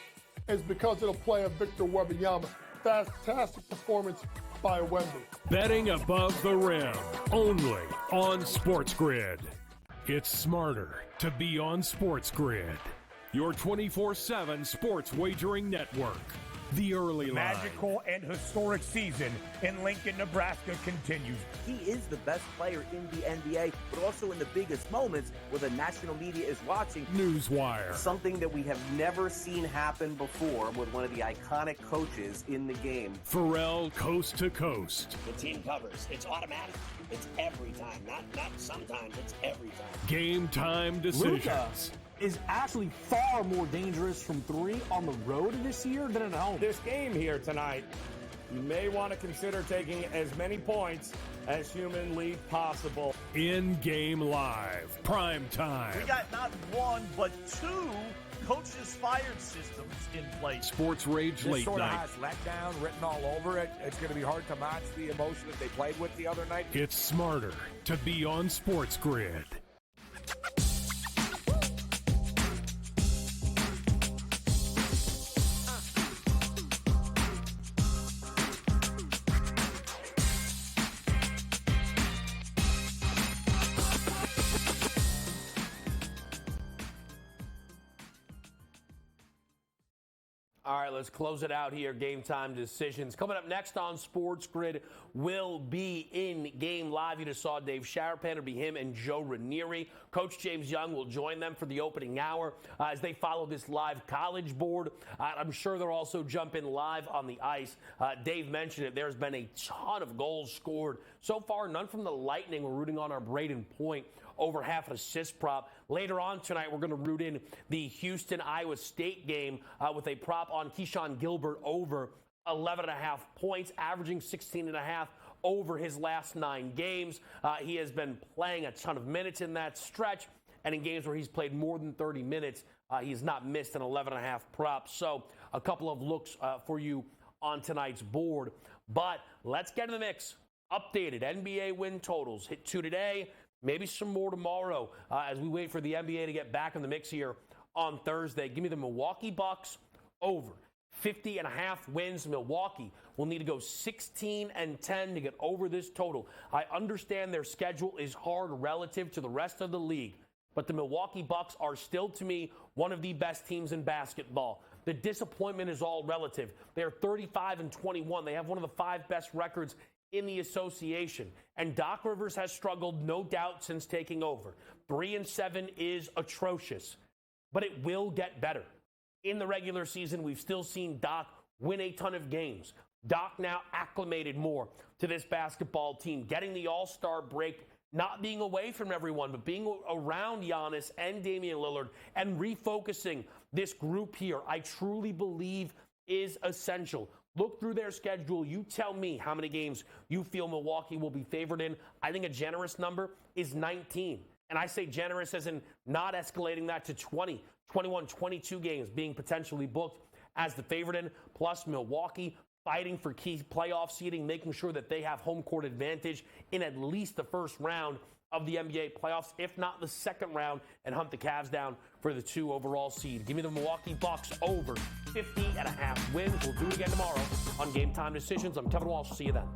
is because of the play of Victor Wembanyama. Fantastic performance by Wemby. Betting above the rim. Only on SportsGrid. It's smarter to be on SportsGrid. Your 24/7 sports wagering network. The early line. Magical and historic season in Lincoln, Nebraska continues. He is the best player in the NBA, but also in the biggest moments where the national media is watching. Newswire. Something that we have never seen happen before with one of the iconic coaches in the game. Pharrell coast to coast. The team covers. It's automatic. It's every time. Not sometimes. It's every time. Game time decisions. Luka is actually far more dangerous from three on the road this year than at home. This game here tonight, you may want to consider taking as many points as humanly possible. In-game live. Prime time. We got not one, but two coaches fired systems in place. Sports Rage This Late sort of Night. has letdown written all over it. It's going to be hard to match the emotion that they played with the other night. It's smarter to be on SportsGrid. All right, let's close it out here. Game time decisions. Coming up next on SportsGrid will be in game live. You just saw Dave Sharapan. It'll be him and Joe Ranieri. Coach James Young will join them for the opening hour as they follow this live college board. I'm sure they'll also jump in live on the ice. Dave mentioned it. There's been a ton of goals scored. So far, none from the Lightning. We're rooting on our Braden Point over half an assist prop. Later on tonight, we're going to root in the Houston-Iowa State game with a prop on Keyshawn Gilbert over 11.5 points, averaging 16.5 over his last 9 games. He has been playing a ton of minutes in that stretch, and in games where he's played more than 30 minutes, he's not missed an 11.5 prop. So a couple of looks for you on tonight's board. But let's get in the mix. Updated NBA win totals. Hit 2 today. Maybe some more tomorrow as we wait for the NBA to get back in the mix here on Thursday. Give me the Milwaukee Bucks over 50.5 wins. Milwaukee will need to go 16-10 to get over this total. I understand their schedule is hard relative to the rest of the league, but the Milwaukee Bucks are still, to me, one of the best teams in basketball. The disappointment is all relative. They're 35-21. They have one of the 5 best records in the association. And Doc Rivers has struggled, no doubt, since taking over. 3-7 is atrocious, but it will get better. In the regular season, we've still seen Doc win a ton of games. Doc now acclimated more to this basketball team, getting the all-star break, not being away from everyone, but being around Giannis and Damian Lillard and refocusing this group here, I truly believe is essential. Look through their schedule. You tell me how many games you feel Milwaukee will be favored in. I think a generous number is 19. And I say generous as in not escalating that to 20, 21, 22 games being potentially booked as the favorite in. Plus Milwaukee fighting for key playoff seeding, making sure that they have home court advantage in at least the first round of the NBA playoffs, if not the second round, and hunt the Cavs down for the 2 overall seed. Give me the Milwaukee Bucks over 50.5 wins. We'll do it again tomorrow on Game Time Decisions. I'm Kevin Walsh. See you then.